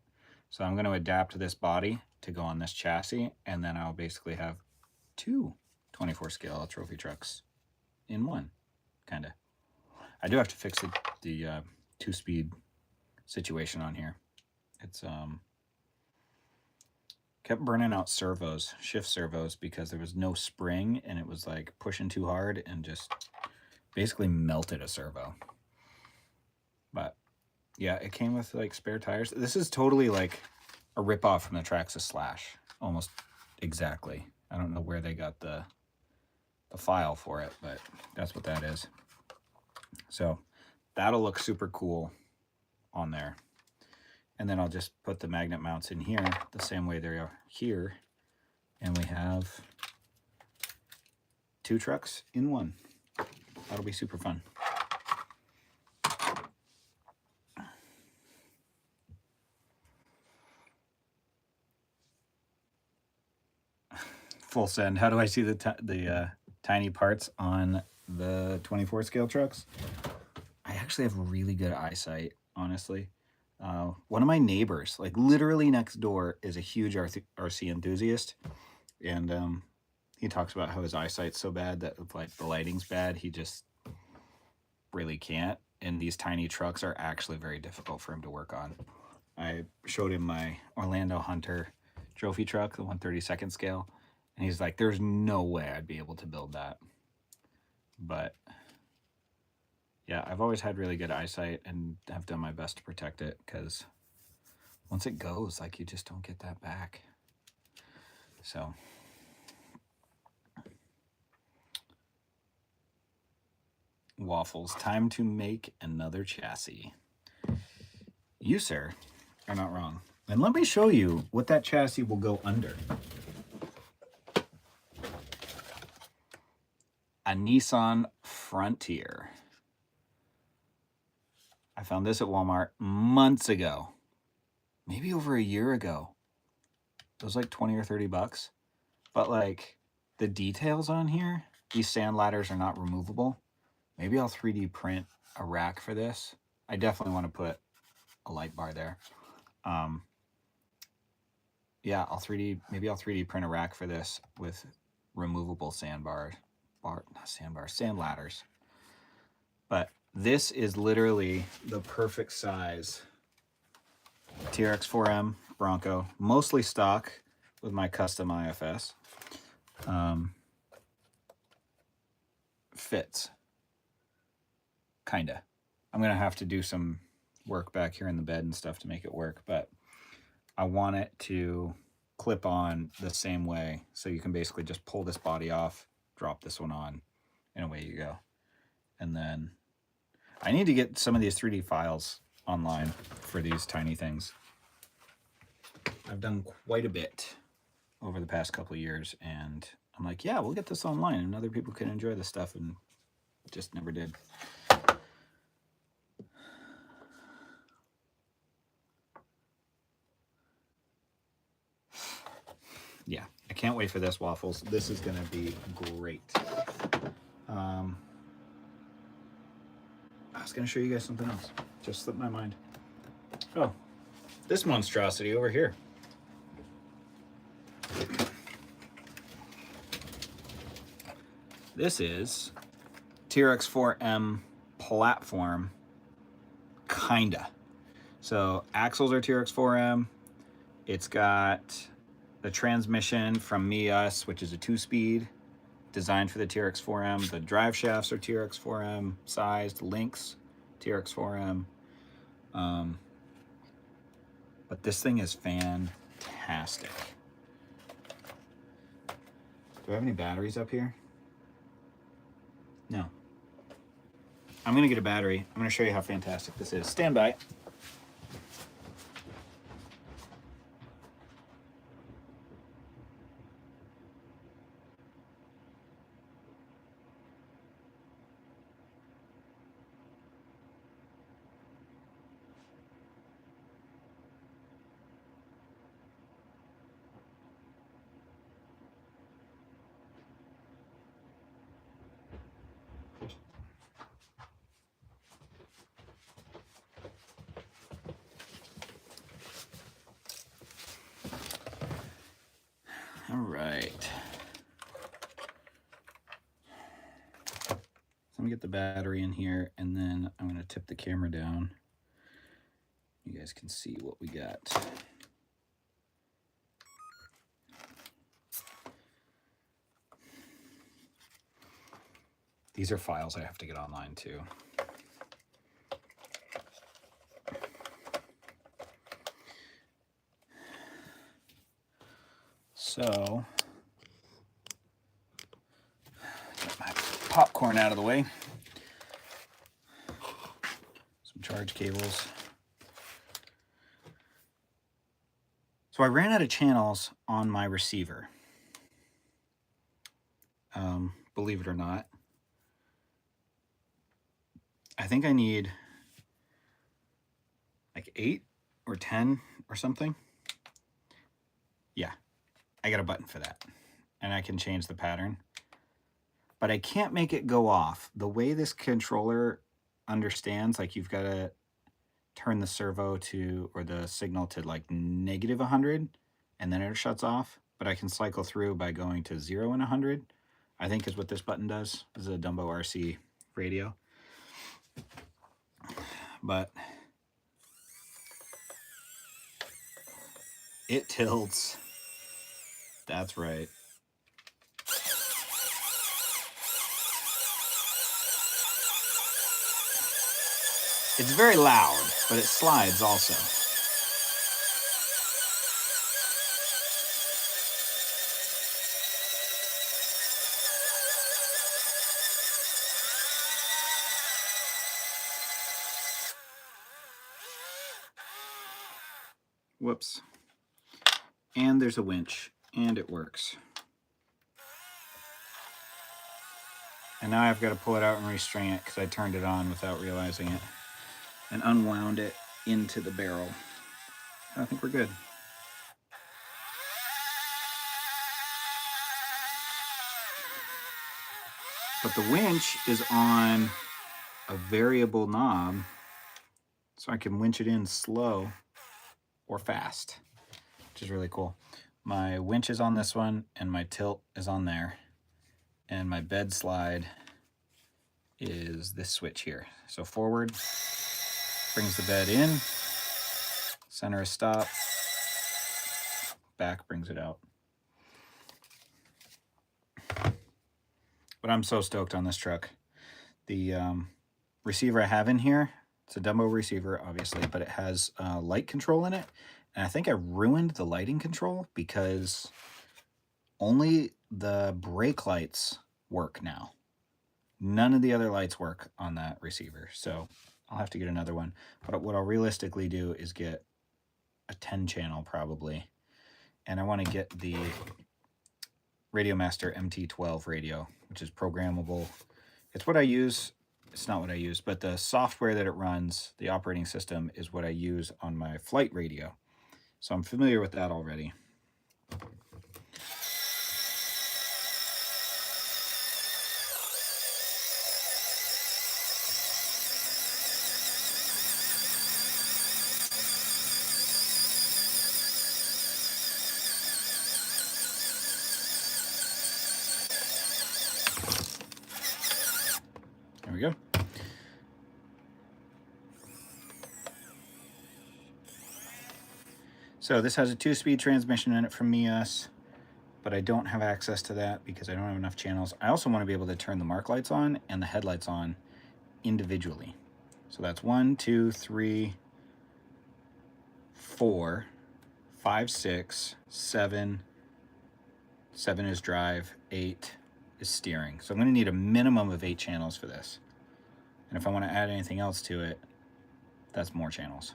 So I'm going to adapt this body to go on this chassis, and then I'll basically have 2 24 scale trophy trucks in one, kind of. I do have to fix the 2-speed situation on here. It's kept burning out servos, shift servos, because there was no spring, and it was like pushing too hard and just basically melted a servo. But yeah, it came with like spare tires. This is totally like a ripoff from the Traxxas Slash, almost exactly. I don't know where they got the file for it, but that's what that is. So that'll look super cool on there. And then I'll just put the magnet mounts in here the same way they are here. And we have 2 trucks in one. That'll be super fun. Full send. How do I see the tiny parts on the 24 scale trucks? I actually have really good eyesight, honestly. One of my neighbors, like literally next door, is a huge RC enthusiast, and he talks about how his eyesight's so bad that if like the lighting's bad, he just really can't. And these tiny trucks are actually very difficult for him to work on. I showed him my Orlando Hunter trophy truck, the 1/32 scale, and he's like, "There's no way I'd be able to build that." But yeah, I've always had really good eyesight and have done my best to protect it, because once it goes, like, you just don't get that back. So Waffles, time to make another chassis. You, sir, are not wrong. And let me show you what that chassis will go under. a Nissan Frontier. I found this at Walmart months ago, maybe over a year ago. It was like 20 or 30 bucks. But like the details on here, these sand ladders are not removable. Maybe I'll 3D print a rack for this. I definitely want to put a light bar there. Yeah, maybe I'll 3D print a rack for this with removable sand ladders. But this is literally the perfect size TRX4M Bronco, mostly stock with my custom IFS. Fits. Kinda. I'm gonna have to do some work back here in the bed and stuff to make it work, but I want it to clip on the same way, so you can basically just pull this body off, drop this one on, and away you go. And then I need to get some of these 3D files online for these tiny things. I've done quite a bit over the past couple of years, and I'm like, yeah, we'll get this online and other people can enjoy this stuff, and just never did. Yeah, I can't wait for this, Waffles. This is going to be great. I was going to show you guys something else. Just slipped my mind. Oh, this monstrosity over here. This is TRX4M platform, kinda. So axles are TRX4M. It's got the transmission from Me-Us, which is a 2-speed, designed for the TRX4M. The drive shafts are TRX4M sized, links TRX4M. But this thing is fantastic. Do I have any batteries up here? No. I'm gonna get a battery. I'm gonna show you how fantastic this is. Stand by. All right. So I'm gonna get the battery in here, and then I'm gonna tip the camera down. You guys can see what we got. These are files I have to get online too. So, get my popcorn out of the way. Some charge cables. So I ran out of channels on my receiver. Believe it or not. I think I need like 8 or 10 or something. Yeah, I got a button for that. And I can change the pattern. But I can't make it go off. The way this controller understands, like you've got to turn the servo to, or the signal to like -100, and then it shuts off. But I can cycle through by going to 0 and 100, I think is what this button does. This is a Dumbo RC radio. But it tilts. That's right. It's very loud, but it slides also. Whoops. And there's a winch, and it works. And now I've got to pull it out and restrain it because I turned it on without realizing it and unwound it into the barrel. I think we're good. But the winch is on a variable knob, so I can winch it in slow or fast, which is really cool. My winch is on this one, and my tilt is on there. And my bed slide is this switch here. So forward brings the bed in, center is stop, back brings it out. But I'm so stoked on this truck. The receiver I have in here, it's a Dumbo receiver, obviously, but it has light control in it. And I think I ruined the lighting control because only the brake lights work now. None of the other lights work on that receiver. So I'll have to get another one. But what I'll realistically do is get a 10 channel probably. And I want to get the Radiomaster MT12 radio, which is programmable. It's what I use. It's not what I use, but the software that it runs, the operating system, is what I use on my flight radio. So I'm familiar with that already. There we go. So this has a 2-speed transmission in it from Mias, but I don't have access to that because I don't have enough channels. I also want to be able to turn the mark lights on and the headlights on individually. So that's 1, 2, 3, 4, 5, 6, 7. 7 is drive, 8 is steering. So I'm going to need a minimum of 8 channels for this. And if I want to add anything else to it, that's more channels.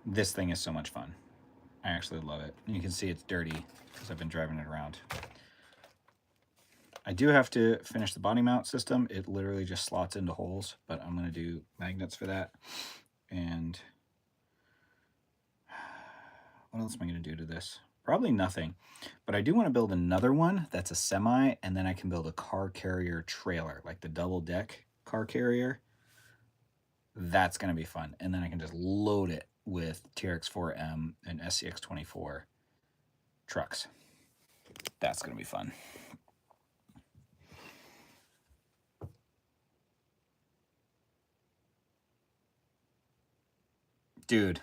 This thing is so much fun. I actually love it. And you can see it's dirty because I've been driving it around. I do have to finish the body mount system. It literally just slots into holes, but I'm going to do magnets for that. And what else am I going to do to this? Probably nothing. But I do want to build another one that's a semi, and then I can build a car carrier trailer, like the double deck car carrier. That's going to be fun. And then I can just load it with TRX4M and SCX24 trucks. That's going to be fun. Dude,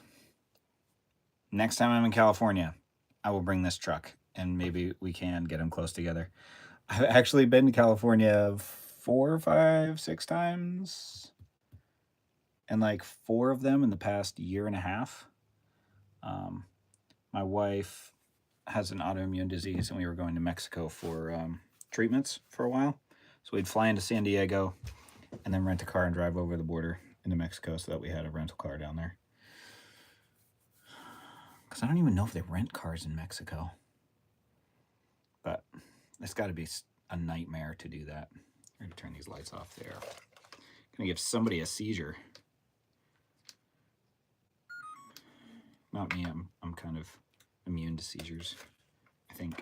next time I'm in California, I will bring this truck and maybe we can get them close together. I've actually been to California 4, 5, 6 times, and like 4 of them in the past year and a half. My wife has an autoimmune disease, and we were going to Mexico for treatments for a while. So we'd fly into San Diego and then rent a car and drive over the border into Mexico so that we had a rental car down there. Because I don't even know if they rent cars in Mexico. But it's got to be a nightmare to do that. I'm going to turn these lights off there. Going to give somebody a seizure. Not me, I'm kind of immune to seizures, I think.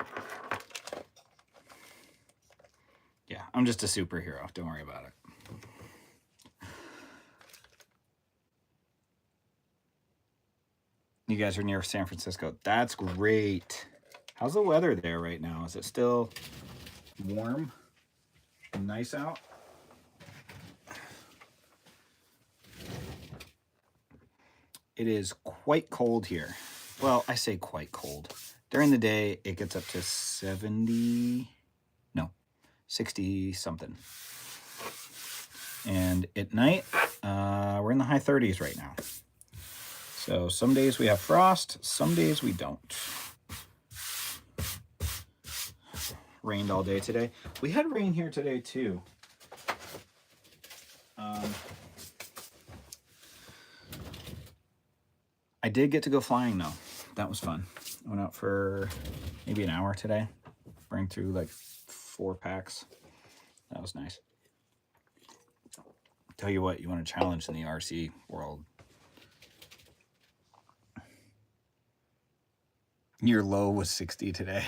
Yeah, I'm just a superhero. Don't worry about it. You guys are near San Francisco. That's great. How's the weather there right now? Is it still warm and nice out? It is quite cold here. Well, I say quite cold. During the day, it gets up to 60 something. And at night, we're in the high 30s right now. So some days we have frost, some days we don't. Rained all day today. We had rain here today too. I did get to go flying though. That was fun. I went out for maybe an hour today. Bring through like 4 packs. That was nice. Tell you what, you want a challenge in the RC world. Your low was 60 today.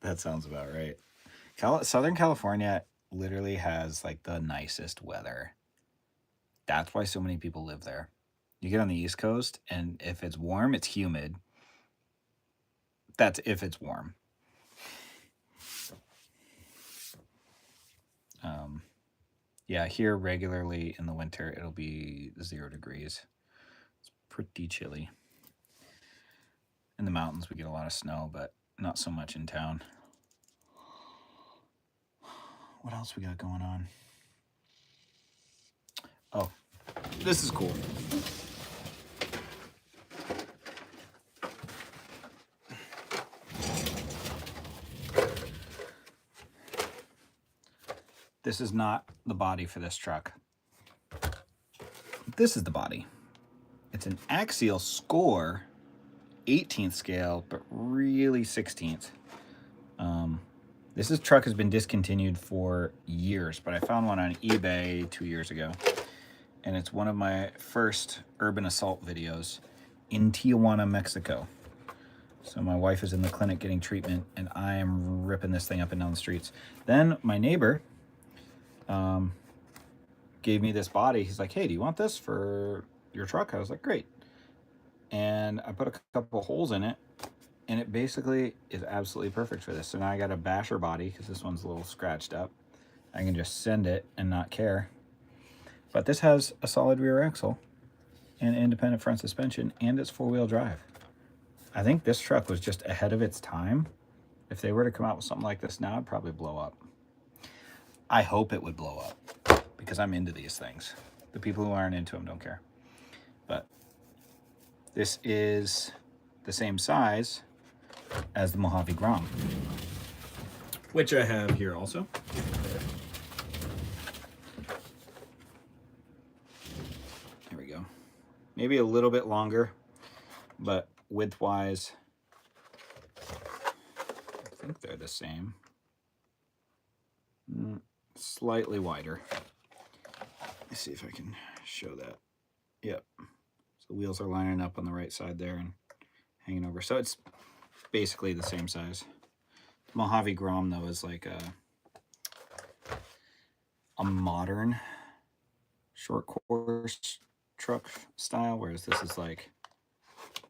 That sounds about right. Southern California literally has like the nicest weather. That's why so many people live there. You get on the East Coast, and if it's warm, it's humid. That's if it's warm. Yeah, here regularly in the winter, it'll be 0 degrees. It's pretty chilly. In the mountains, we get a lot of snow, but not so much in town. What else we got going on? Oh, this is cool. This is not the body for this truck. This is the body. It's an axial score, 18th scale, but really 16th. This truck has been discontinued for years, but I found one on eBay 2 years ago. And it's one of my first urban assault videos in Tijuana, Mexico. So my wife is in the clinic getting treatment, and I am ripping this thing up and down the streets. Then my neighbor gave me this body. He's like, hey, do you want this for your truck? I was like, great. And I put a couple holes in it, and it basically is absolutely perfect for this. So now I got a basher body because this one's a little scratched up. I can just send it and not care. But this has a solid rear axle and independent front suspension, and it's 4-wheel drive. I think this truck was just ahead of its time. If they were to come out with something like this now, it'd probably blow up. I hope it would blow up because I'm into these things. The people who aren't into them don't care. But this is the same size as the Mojave Grom, which I have here also. There we go. Maybe a little bit longer, but width-wise, I think they're the same. Slightly wider. Let's see if I can show that. Yep. So the wheels are lining up on the right side there and hanging over. So it's basically the same size. The Mojave Grom, though, is like a modern short course truck style, whereas this is like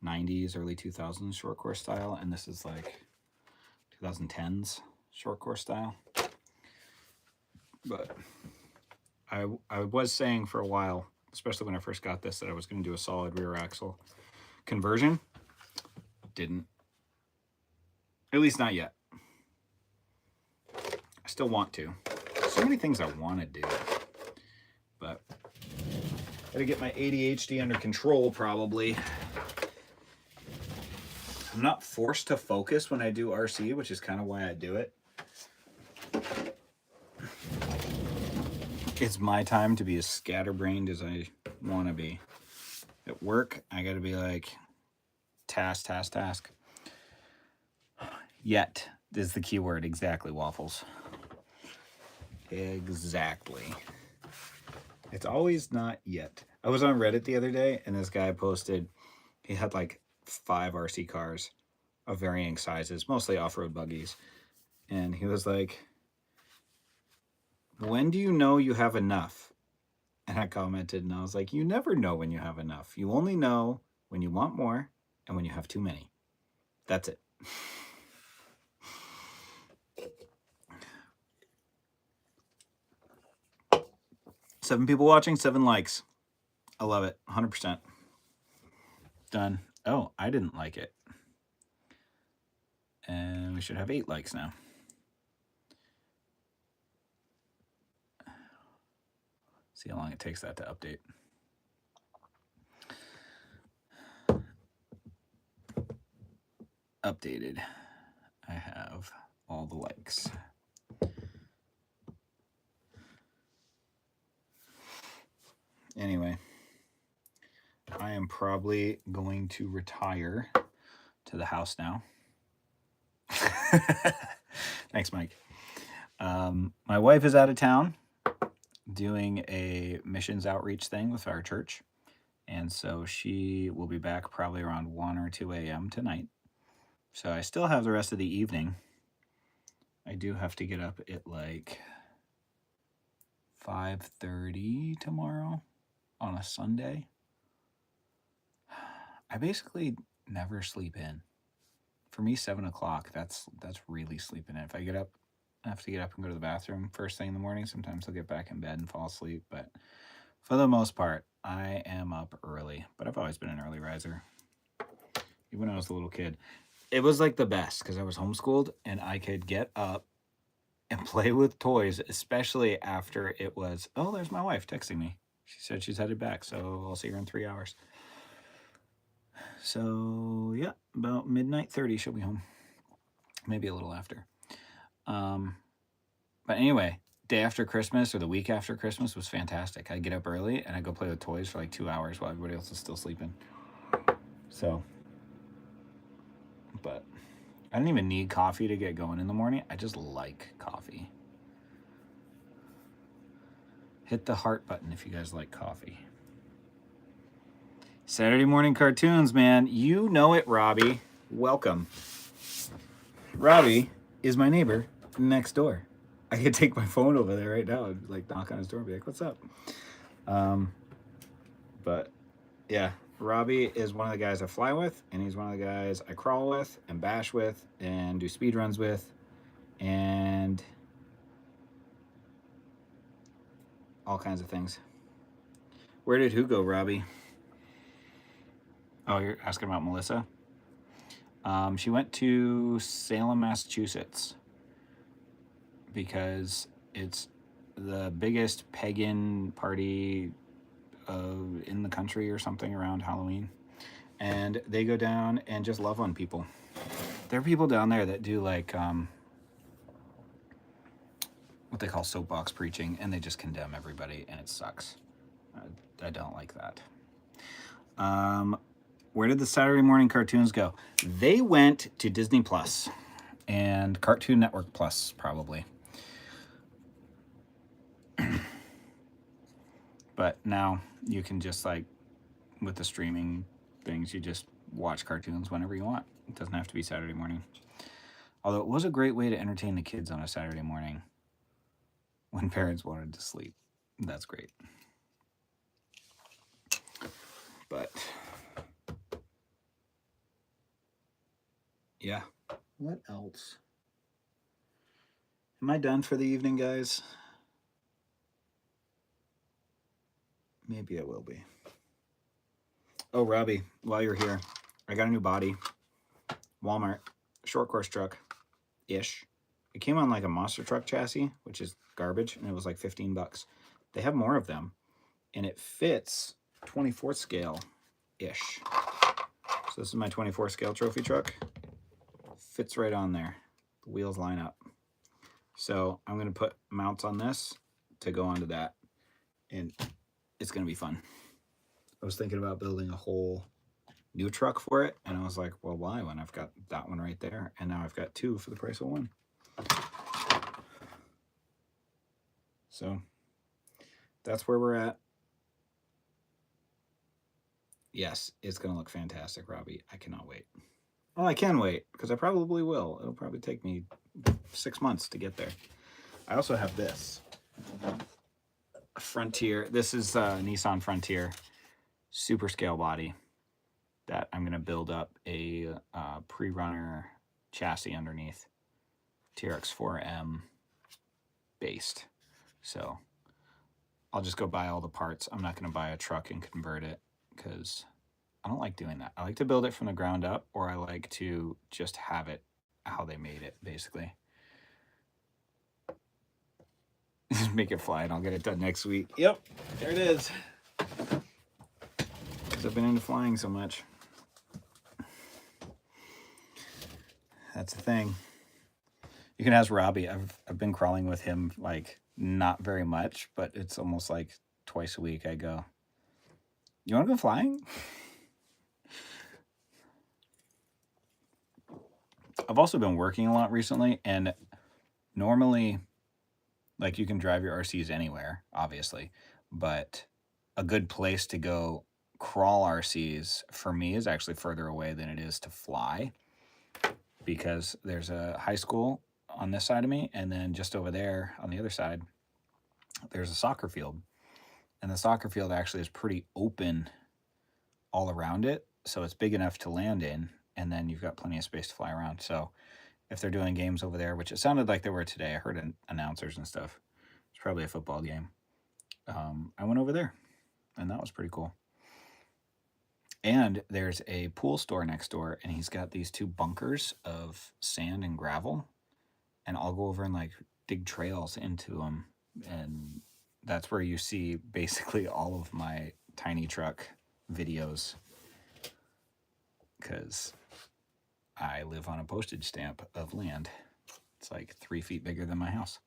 90s, early 2000s short course style, and this is like 2010s short course style. But I was saying for a while, especially when I first got this, that I was going to do a solid rear axle conversion. Didn't. At least not yet. I still want to. So many things I want to do. But gotta get my ADHD under control, probably. I'm not forced to focus when I do RC, which is kind of why I do it. It's my time to be as scatterbrained as I want to be. At work, I got to be like, task. Yet is the key word. Exactly, Waffles. Exactly. It's always not yet. I was on Reddit the other day, and this guy posted, he had like 5 RC cars of varying sizes, mostly off-road buggies. And he was like, when do you know you have enough? And I commented, and I was like, you never know when you have enough. You only know when you want more and when you have too many. That's it. Seven people watching, 7 likes. I love it. 100%. Done. Oh, I didn't like it. And we should have 8 likes now. See how long it takes that to update. Updated. I have all the likes. Anyway, I am probably going to retire to the house now. Thanks, Mike. My wife is out of town doing a missions outreach thing with our church. And so she will be back probably around 1 or 2 a.m. tonight. So I still have the rest of the evening. I do have to get up at like 5:30 tomorrow on a Sunday. I basically never sleep in. For me, 7 o'clock, that's really sleeping in. If I get up, I have to get up and go to the bathroom first thing in the morning. Sometimes I'll get back in bed and fall asleep. But for the most part, I am up early. But I've always been an early riser. Even when I was a little kid. It was like the best because I was homeschooled and I could get up and play with toys, especially after it was, oh, there's my wife texting me. She said she's headed back, so I'll see her in 3 hours. So, yeah, about midnight 30 she'll be home. Maybe a little after. But anyway, day after Christmas or the week after Christmas was fantastic. I'd get up early and I'd go play with toys for like 2 hours while everybody else is still sleeping. So, but I don't even need coffee to get going in the morning. I just like coffee. Hit the heart button if you guys like coffee. Saturday morning cartoons, man. You know it, Robbie. Welcome. Robbie is my neighbor next door. I could take my phone over there right now and like knock on his door and be like, what's up? But yeah, Robbie is one of the guys I fly with, and he's one of the guys I crawl with and bash with and do speed runs with and all kinds of things. Where did who go, Robbie? Oh, you're asking about Melissa? She went to Salem, Massachusetts because it's the biggest pagan party in the country or something around Halloween. And they go down and just love on people. There are people down there that do like what they call soapbox preaching, and they just condemn everybody, and it sucks. I don't like that. Where did the Saturday morning cartoons go? They went to Disney Plus and Cartoon Network Plus, probably. But now you can just like, with the streaming things, you just watch cartoons whenever you want. It doesn't have to be Saturday morning. Although it was a great way to entertain the kids on a Saturday morning when parents wanted to sleep. That's great. But yeah, what else? Am I done for the evening, guys? Maybe I will be. Oh, Robbie, while you're here, I got a new body. Walmart, short course truck-ish. It came on like a monster truck chassis, which is garbage, and it was like $15. They have more of them, and it fits 24 scale-ish. So this is my 24 scale trophy truck. Fits right on there. The wheels line up. So I'm going to put mounts on this to go onto that, and it's going to be fun. I was thinking about building a whole new truck for it, and I was like, well, why when I've got that one right there, and now I've got two for the price of one. So that's where we're at. Yes, it's going to look fantastic, Robbie. I cannot wait. Well, I can wait, because I probably will. It'll probably take me 6 months to get there. I also have this. Frontier. This is Nissan Frontier super scale body that I'm going to build up a Prerunner chassis underneath. TRX4M based. So I'll just go buy all the parts. I'm not going to buy a truck and convert it because I don't like doing that. I like to build it from the ground up, or I like to just have it how they made it, basically. Just make it fly, and I'll get it done next week. Yep, there it is. Because I've been into flying so much. That's the thing. You can ask Robbie. I've been crawling with him, like, not very much, but it's almost like twice a week I go, you want to go flying? I've also been working a lot recently, and normally, like, you can drive your RCs anywhere, obviously, but a good place to go crawl RCs for me is actually further away than it is to fly, because there's a high school on this side of me, and then just over there on the other side, there's a soccer field. And the soccer field actually is pretty open all around it, so it's big enough to land in, and then you've got plenty of space to fly around. So if they're doing games over there, which it sounded like they were today, I heard announcers and stuff. It's probably a football game. I went over there, and that was pretty cool. And there's a pool store next door, and he's got these 2 bunkers of sand and gravel, and I'll go over and like dig trails into them, and that's where you see basically all of my tiny truck videos, because I live on a postage stamp of land. It's like 3 feet bigger than my house.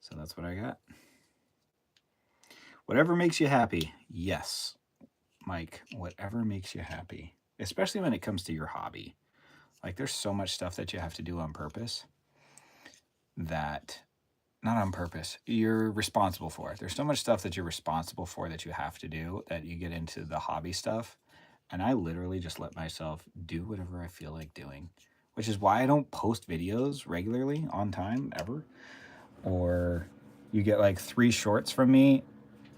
So that's what I got. Whatever makes you happy. Yes, Mike, whatever makes you happy, especially when it comes to your hobby. Like, there's so much stuff that you have to do on purpose that, not on purpose, you're responsible for. There's so much stuff that you're responsible for that you have to do, that you get into the hobby stuff. And I literally just let myself do whatever I feel like doing, which is why I don't post videos regularly on time ever. Or you get like 3 shorts from me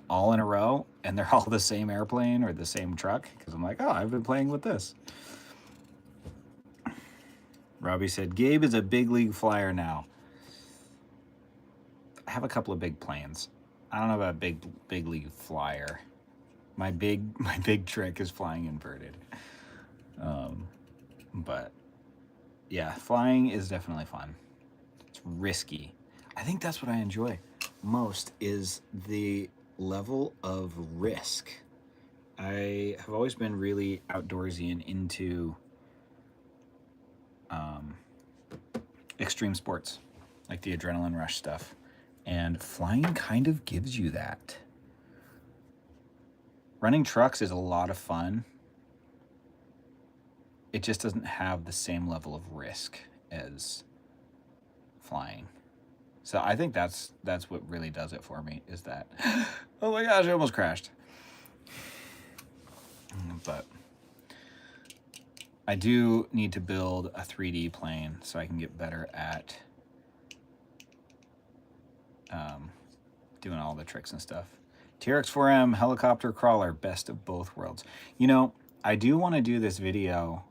all in a row, and they're all the same airplane or the same truck, because I'm like, oh, I've been playing with this. Robbie said, Gabe is a big league flyer now. I have a couple of big planes. I don't know about big league flyer. My big trick is flying inverted. But yeah, flying is definitely fun. It's risky. I think that's what I enjoy most, is the level of risk. I have always been really outdoorsy and into extreme sports, like the adrenaline rush stuff. And flying kind of gives you that. Running trucks is a lot of fun. It just doesn't have the same level of risk as flying. So I think that's what really does it for me, is that, oh my gosh, I almost crashed. But I do need to build a 3D plane so I can get better at doing all the tricks and stuff. TRX4M helicopter crawler, best of both worlds. You know, I do want to do this video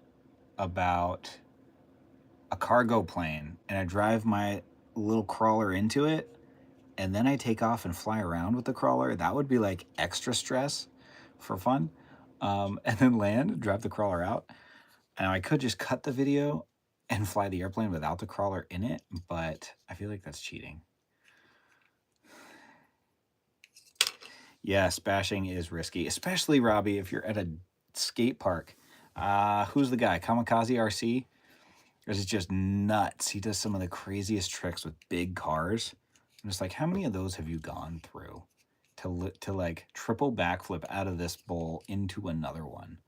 about a cargo plane, and I drive my little crawler into it, and then I take off and fly around with the crawler. That would be like extra stress for fun. And then land, drive the crawler out. And I could just cut the video and fly the airplane without the crawler in it, but I feel like that's cheating. Yes, bashing is risky, especially, Robbie, if you're at a skate park. Who's the guy? Kamikaze RC? Or is it just nuts? He does some of the craziest tricks with big cars. I'm just like, how many of those have you gone through to like triple backflip out of this bowl into another one?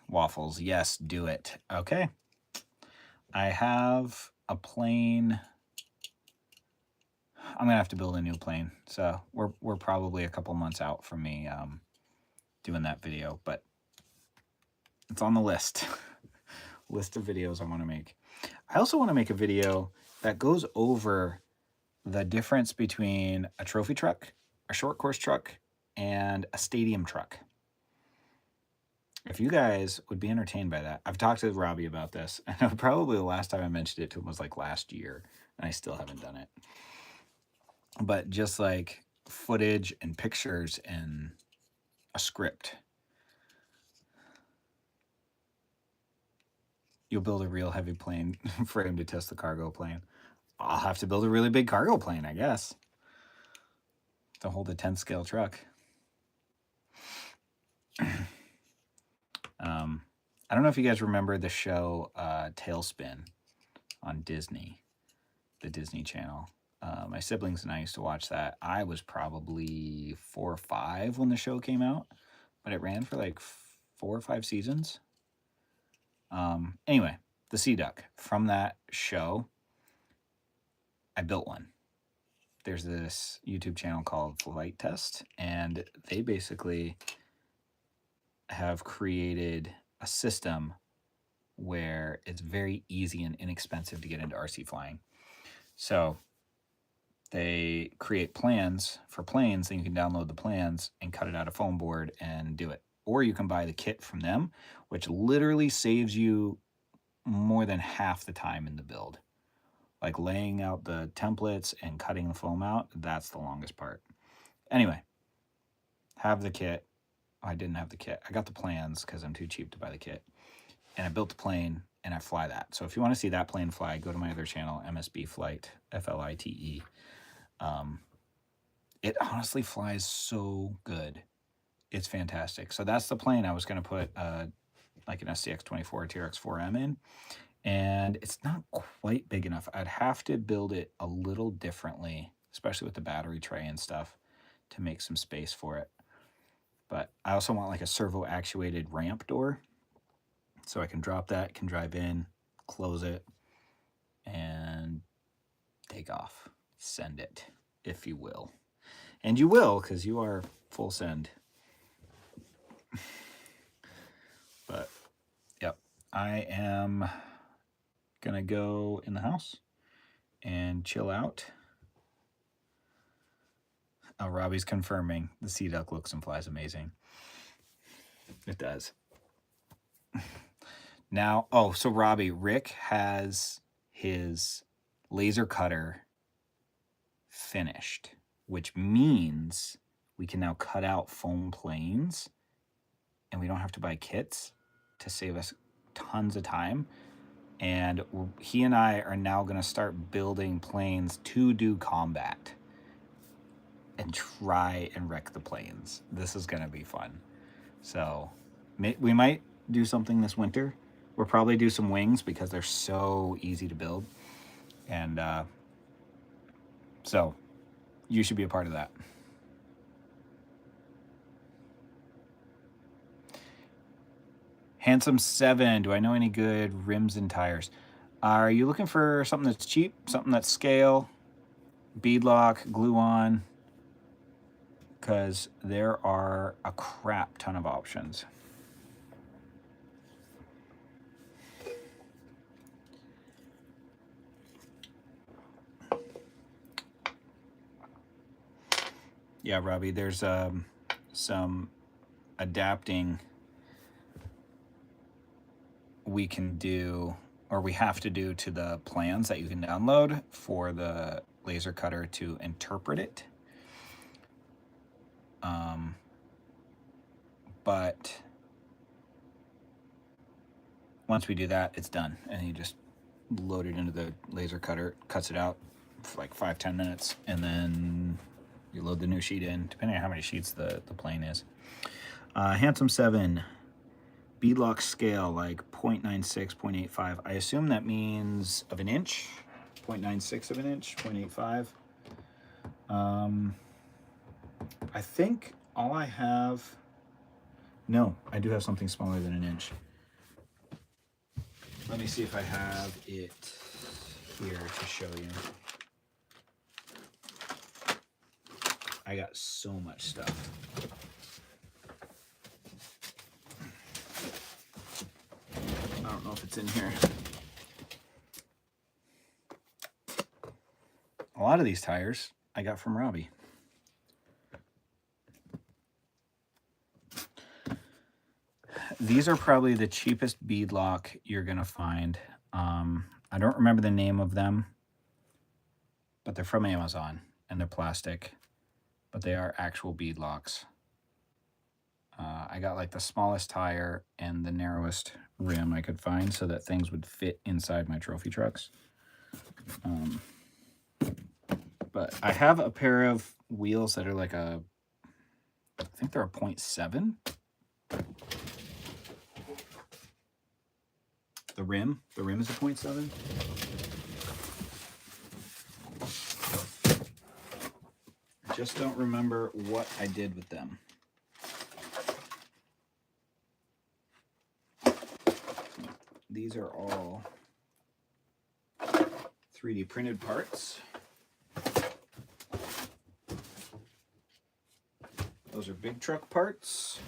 Waffles, yes, do it. Okay. I have a plane. I'm gonna have to build a new plane, so we're probably a couple months out from me doing that video, but it's on the list. List of videos I want to make. I also want to make a video that goes over the difference between a trophy truck, a short course truck, and a stadium truck. If you guys would be entertained by that. I've talked to Robbie about this, and probably the last time I mentioned it to him was like last year, and I still haven't done it. But just like footage and pictures and a script. You'll build a real heavy plane for him to test the cargo plane. I'll have to build a really big cargo plane, I guess, to hold a 10 scale truck. I don't know if you guys remember the show Tailspin on Disney, the Disney Channel. My siblings and I used to watch that. I was probably 4 or 5 when the show came out, but it ran for like 4 or 5 seasons. Anyway, the Sea Duck. From that show, I built one. There's this YouTube channel called Flight Test, and they basically have created a system where it's very easy and inexpensive to get into RC flying. So they create plans for planes, and you can download the plans and cut it out of foam board and do it. Or you can buy the kit from them, which literally saves you more than half the time in the build. Like laying out the templates and cutting the foam out, that's the longest part. Anyway, have the kit. Oh, I didn't have the kit. I got the plans because I'm too cheap to buy the kit. And I built the plane, and I fly that. So if you want to see that plane fly, go to my other channel, MSB Flight, F-L-I-T-E. It honestly flies so good. It's fantastic. So that's the plane I was going to put like an SCX-24 TRX-4M in. And it's not quite big enough. I'd have to build it a little differently, especially with the battery tray and stuff, to make some space for it. But I also want like a servo-actuated ramp door, so I can drop that, can drive in, close it, and take off. Send it, if you will. And you will, because you are full send. But, yep, I am gonna go in the house and chill out. Oh, Robbie's confirming the Sea Duck looks and flies amazing. It does. Now, oh, so Robbie, Rick has his laser cutter finished, which means we can now cut out foam planes and we don't have to buy kits to save us tons of time. And he and I are now going to start building planes to do combat and try and wreck the planes. This is going to be fun. So we might do something this winter. We'll probably do some wings because they're so easy to build. And so you should be a part of that. Handsome 7, do I know any good rims and tires? Are you looking for something that's cheap, something that's scale, beadlock, glue on? Because there are a crap ton of options. Yeah, Robbie, there's some adapting we can do, or we have to do, to the plans that you can download for the laser cutter to interpret it. But once we do that, it's done. And you just load it into the laser cutter, cuts it out for like 5-10 minutes, and then you load the new sheet in, depending on how many sheets the plane is. Handsome 7, beadlock scale, like 0.96, 0.85. I assume that means of an inch, 0.96 of an inch, 0.85. I think all I have, no, I do have something smaller than an inch. Let me see if I have it here to show you. I got so much stuff. I don't know if it's in here. A lot of these tires I got from Robbie. These are probably the cheapest beadlock you're going to find. I don't remember the name of them, but they're from Amazon, and they're plastic, but they are actual beadlocks. I got like the smallest tire and the narrowest rim I could find so that things would fit inside my trophy trucks. But I have a pair of wheels that are like I think they're a 0.7. The rim is a 0.7. I just don't remember what I did with them. These are all 3D printed parts. Those are big truck parts.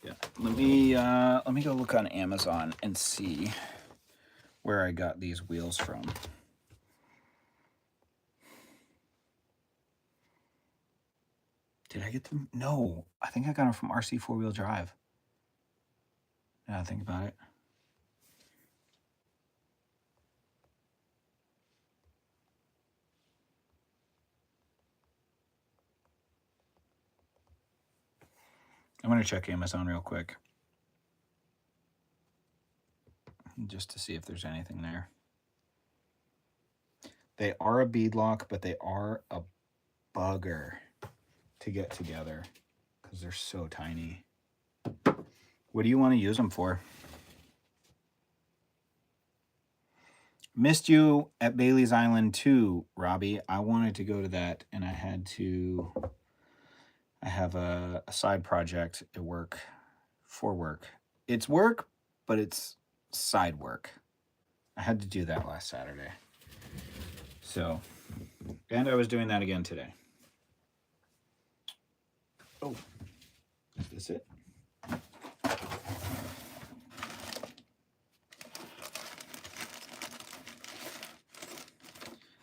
Yeah, let me go look on Amazon and see where I got these wheels from. Did I get them? No, I think I got them from RC 4-wheel drive. Now I think about it. I'm going to check Amazon real quick, just to see if there's anything there. They are a beadlock, but they are a bugger to get together because they're so tiny. What do you want to use them for? Missed you at Bailey's Island too, Robbie. I wanted to go to that, and I had to... I have a side project at work, for work. It's work, but it's side work. I had to do that last Saturday. So, and I was doing that again today. Oh, is this it?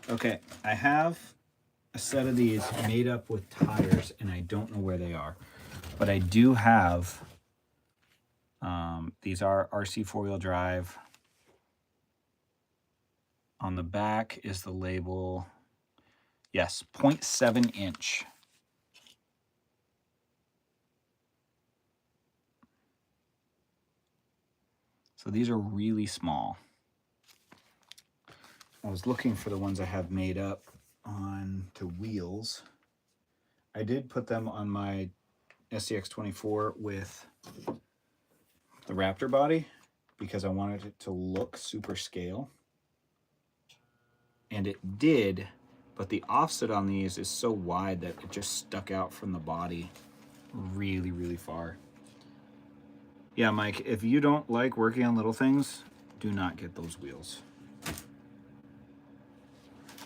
Okay, I have a set of these made up with tires, and I don't know where they are, but I do have, these are RC 4-wheel drive. On the back is the label, yes, 0.7 inch. So these are really small. I was looking for the ones I have made up on to wheels. I did put them on my SCX24 with the Raptor body because I wanted it to look super scale. And it did, but the offset on these is so wide that it just stuck out from the body really, really far. Yeah, Mike, if you don't like working on little things, do not get those wheels.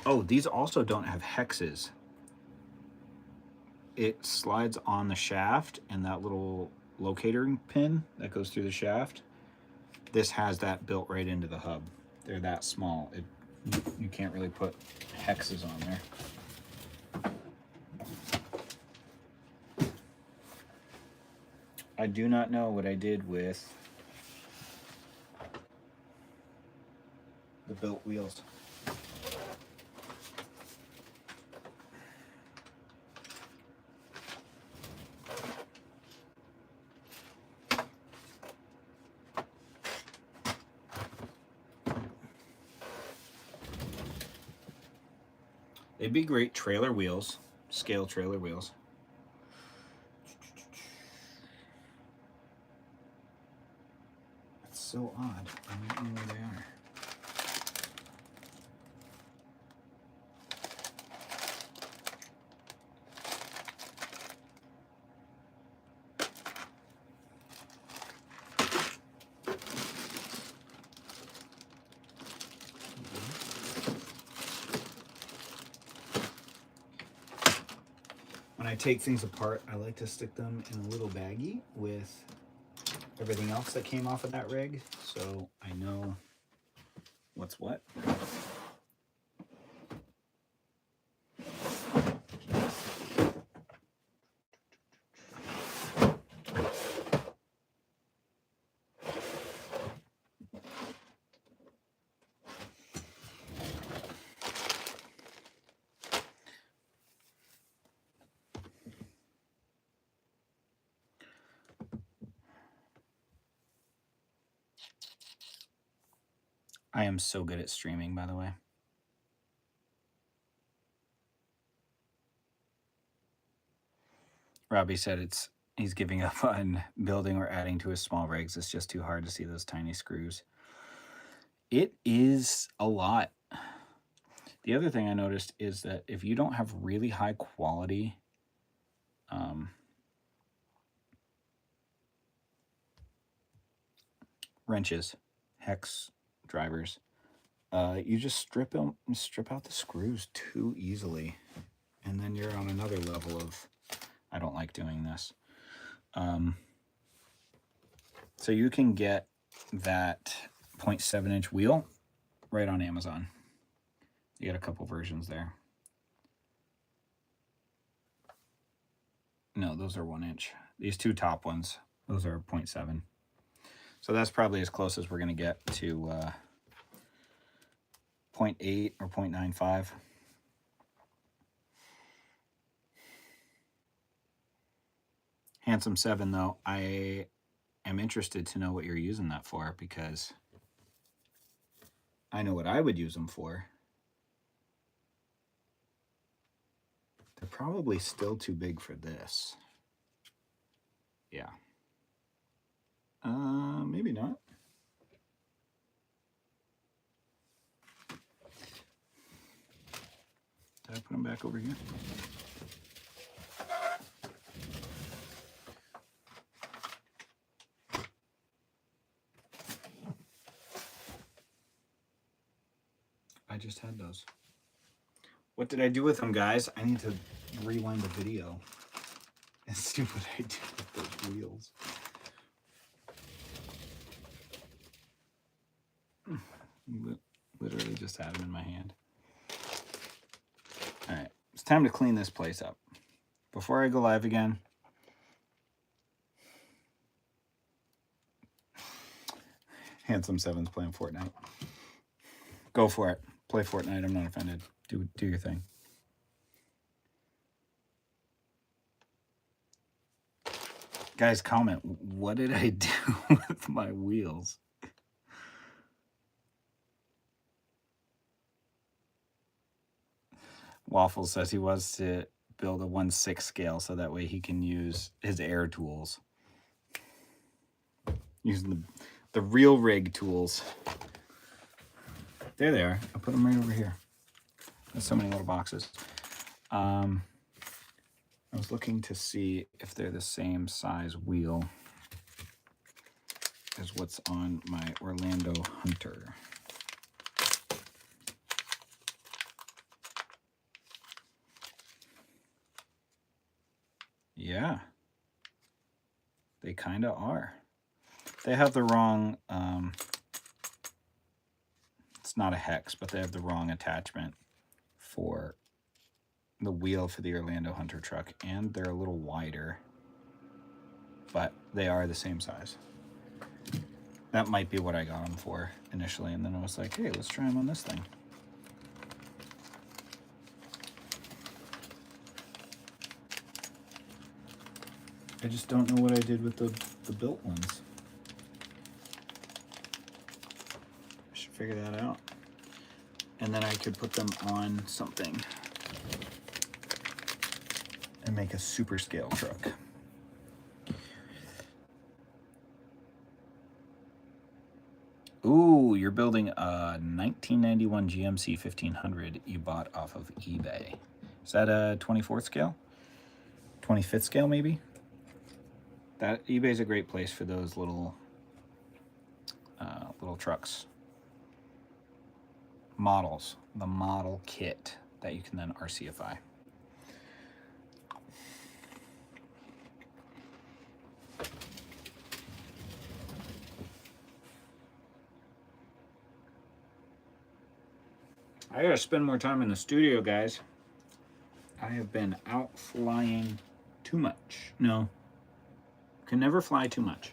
Oh, these also don't have hexes. It slides on the shaft, and that little locator pin that goes through the shaft, this has that built right into the hub. They're that small. You can't really put hexes on there. I do not know what I did with the built wheels. They'd be great trailer wheels, scale trailer wheels. That's so odd. I don't know where they are. When I take things apart, I like to stick them in a little baggie with everything else that came off of that rig, so I know what's what. I am so good at streaming, by the way. Robbie said he's giving up on building or adding to his small rigs. It's just too hard to see those tiny screws. It is a lot. The other thing I noticed is that if you don't have really high quality wrenches, hex drivers. You just strip out the screws too easily, and then you're on another level of, I don't like doing this. So you can get that 0.7-inch wheel right on Amazon. You get a couple versions there. No, those are 1-inch. These two top ones, those are 0.7. So that's probably as close as we're going to get to 0.8 or 0.95. Handsome 7, though, I am interested to know what you're using that for, because I know what I would use them for. They're probably still too big for this. Yeah. Maybe not. Did I put them back over here? I just had those. What did I do with them, guys? I need to rewind the video and see what I did with those wheels. Literally just had them in my hand. All right, it's time to clean this place up. Before I go live again, Handsome 7's playing Fortnite. Go for it. Play Fortnite. I'm not offended. Do your thing. Guys, comment. What did I do with my wheels? Waffles says he wants to build a 1/6 scale so that way he can use his air tools. Using the real rig tools. There they are. I'll put them right over here. There's so many little boxes. I was looking to see if they're the same size wheel as what's on my Orlando Hunter. Yeah, they kind of are. They have the wrong, it's not a hex, but they have the wrong attachment for the wheel for the Orlando Hunter truck, and they're a little wider, but they are the same size. That might be what I got them for initially, and then I was like, hey, let's try them on this thing. I just don't know what I did with the built ones. I should figure that out. And then I could put them on something and make a super scale truck. Ooh, you're building a 1991 GMC 1500 you bought off of eBay. Is that a 24th scale? 25th scale, maybe? That eBay's a great place for those little trucks. Models, the model kit that you can then RCify. I gotta spend more time in the studio, guys. I have been out flying too much. No, can never fly too much.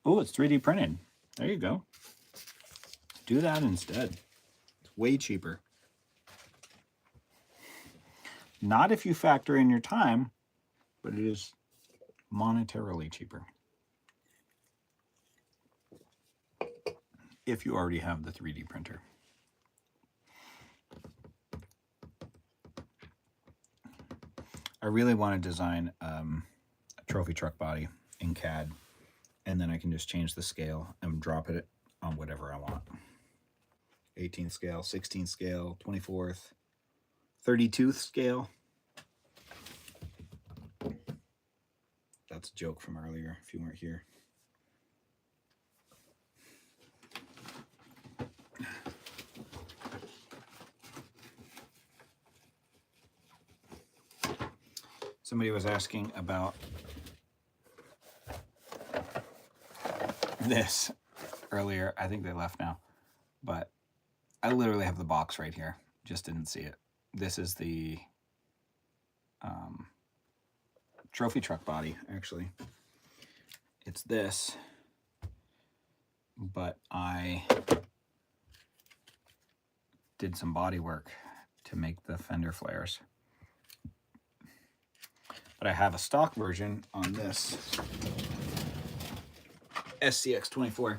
Oh, it's 3D printed. There you go. Do that instead. It's way cheaper. Not if you factor in your time, but it is monetarily cheaper. If you already have the 3D printer. I really want to design a trophy truck body in CAD, and then I can just change the scale and drop it on whatever I want. 18th scale, 16th scale, 24th, 32th scale. That's a joke from earlier if you weren't here. Somebody was asking about this earlier. I think they left now, but I literally have the box right here. Just didn't see it. This is the trophy truck body, actually. It's this, but I did some body work to make the fender flares. But I have a stock version on this SCX24.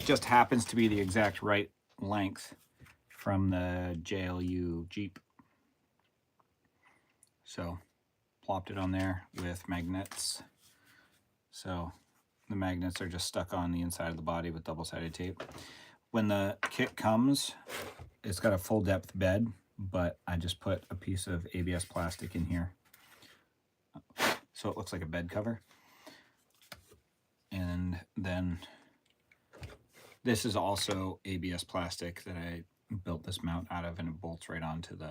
Just happens to be the exact right length from the JLU Jeep. So plopped it on there with magnets. So the magnets are just stuck on the inside of the body with double-sided tape. When the kit comes, it's got a full depth bed, but I just put a piece of ABS plastic in here, so it looks like a bed cover. And then this is also ABS plastic that I built this mount out of, and it bolts right onto the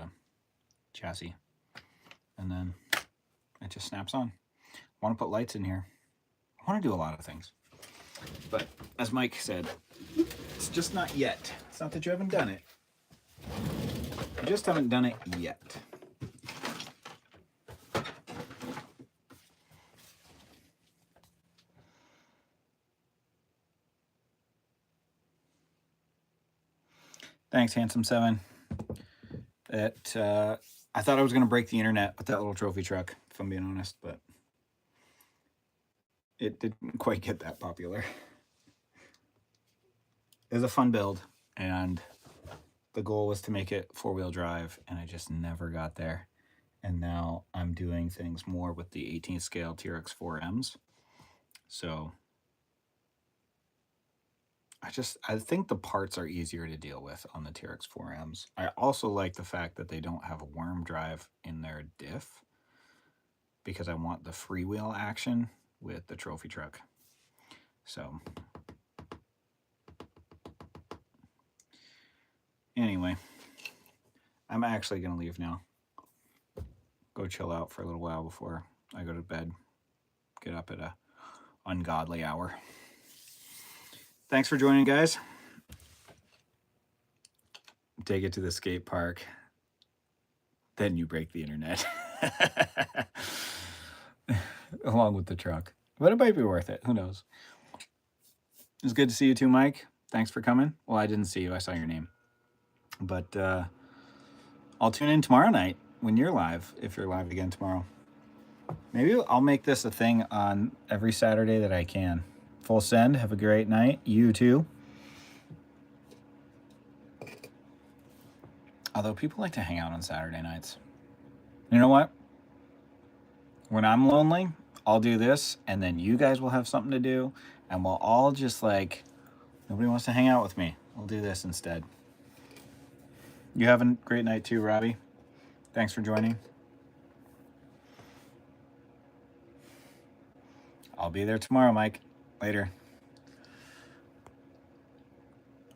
chassis. And then it just snaps on. I want to put lights in here. I want to do a lot of things. But as Mike said, it's just not yet. It's not that you haven't done it. You just haven't done it yet. Thanks, Handsome7. I thought I was going to break the internet with that little trophy truck, if I'm being honest, but it didn't quite get that popular. It was a fun build, and the goal was to make it four-wheel drive, and I just never got there. And now I'm doing things more with the 18th scale TRX 4Ms. So I think the parts are easier to deal with on the TRX 4Ms. I also like the fact that they don't have a worm drive in their diff, because I want the freewheel action with the trophy truck. So anyway, I'm actually going to leave now. Go chill out for a little while before I go to bed. Get up at a ungodly hour. Thanks for joining, guys. Take it to the skate park. Then you break the internet. Along with the truck. But it might be worth it. Who knows? It was good to see you too, Mike. Thanks for coming. Well, I didn't see you. I saw your name. But I'll tune in tomorrow night when you're live, if you're live again tomorrow. Maybe I'll make this a thing on every Saturday that I can. Full send. Have a great night. You too. Although people like to hang out on Saturday nights. You know what? When I'm lonely, I'll do this, and then you guys will have something to do, and we'll all just like, nobody wants to hang out with me. We'll do this instead. You have a great night too, Robbie. Thanks for joining. I'll be there tomorrow, Mike. Later.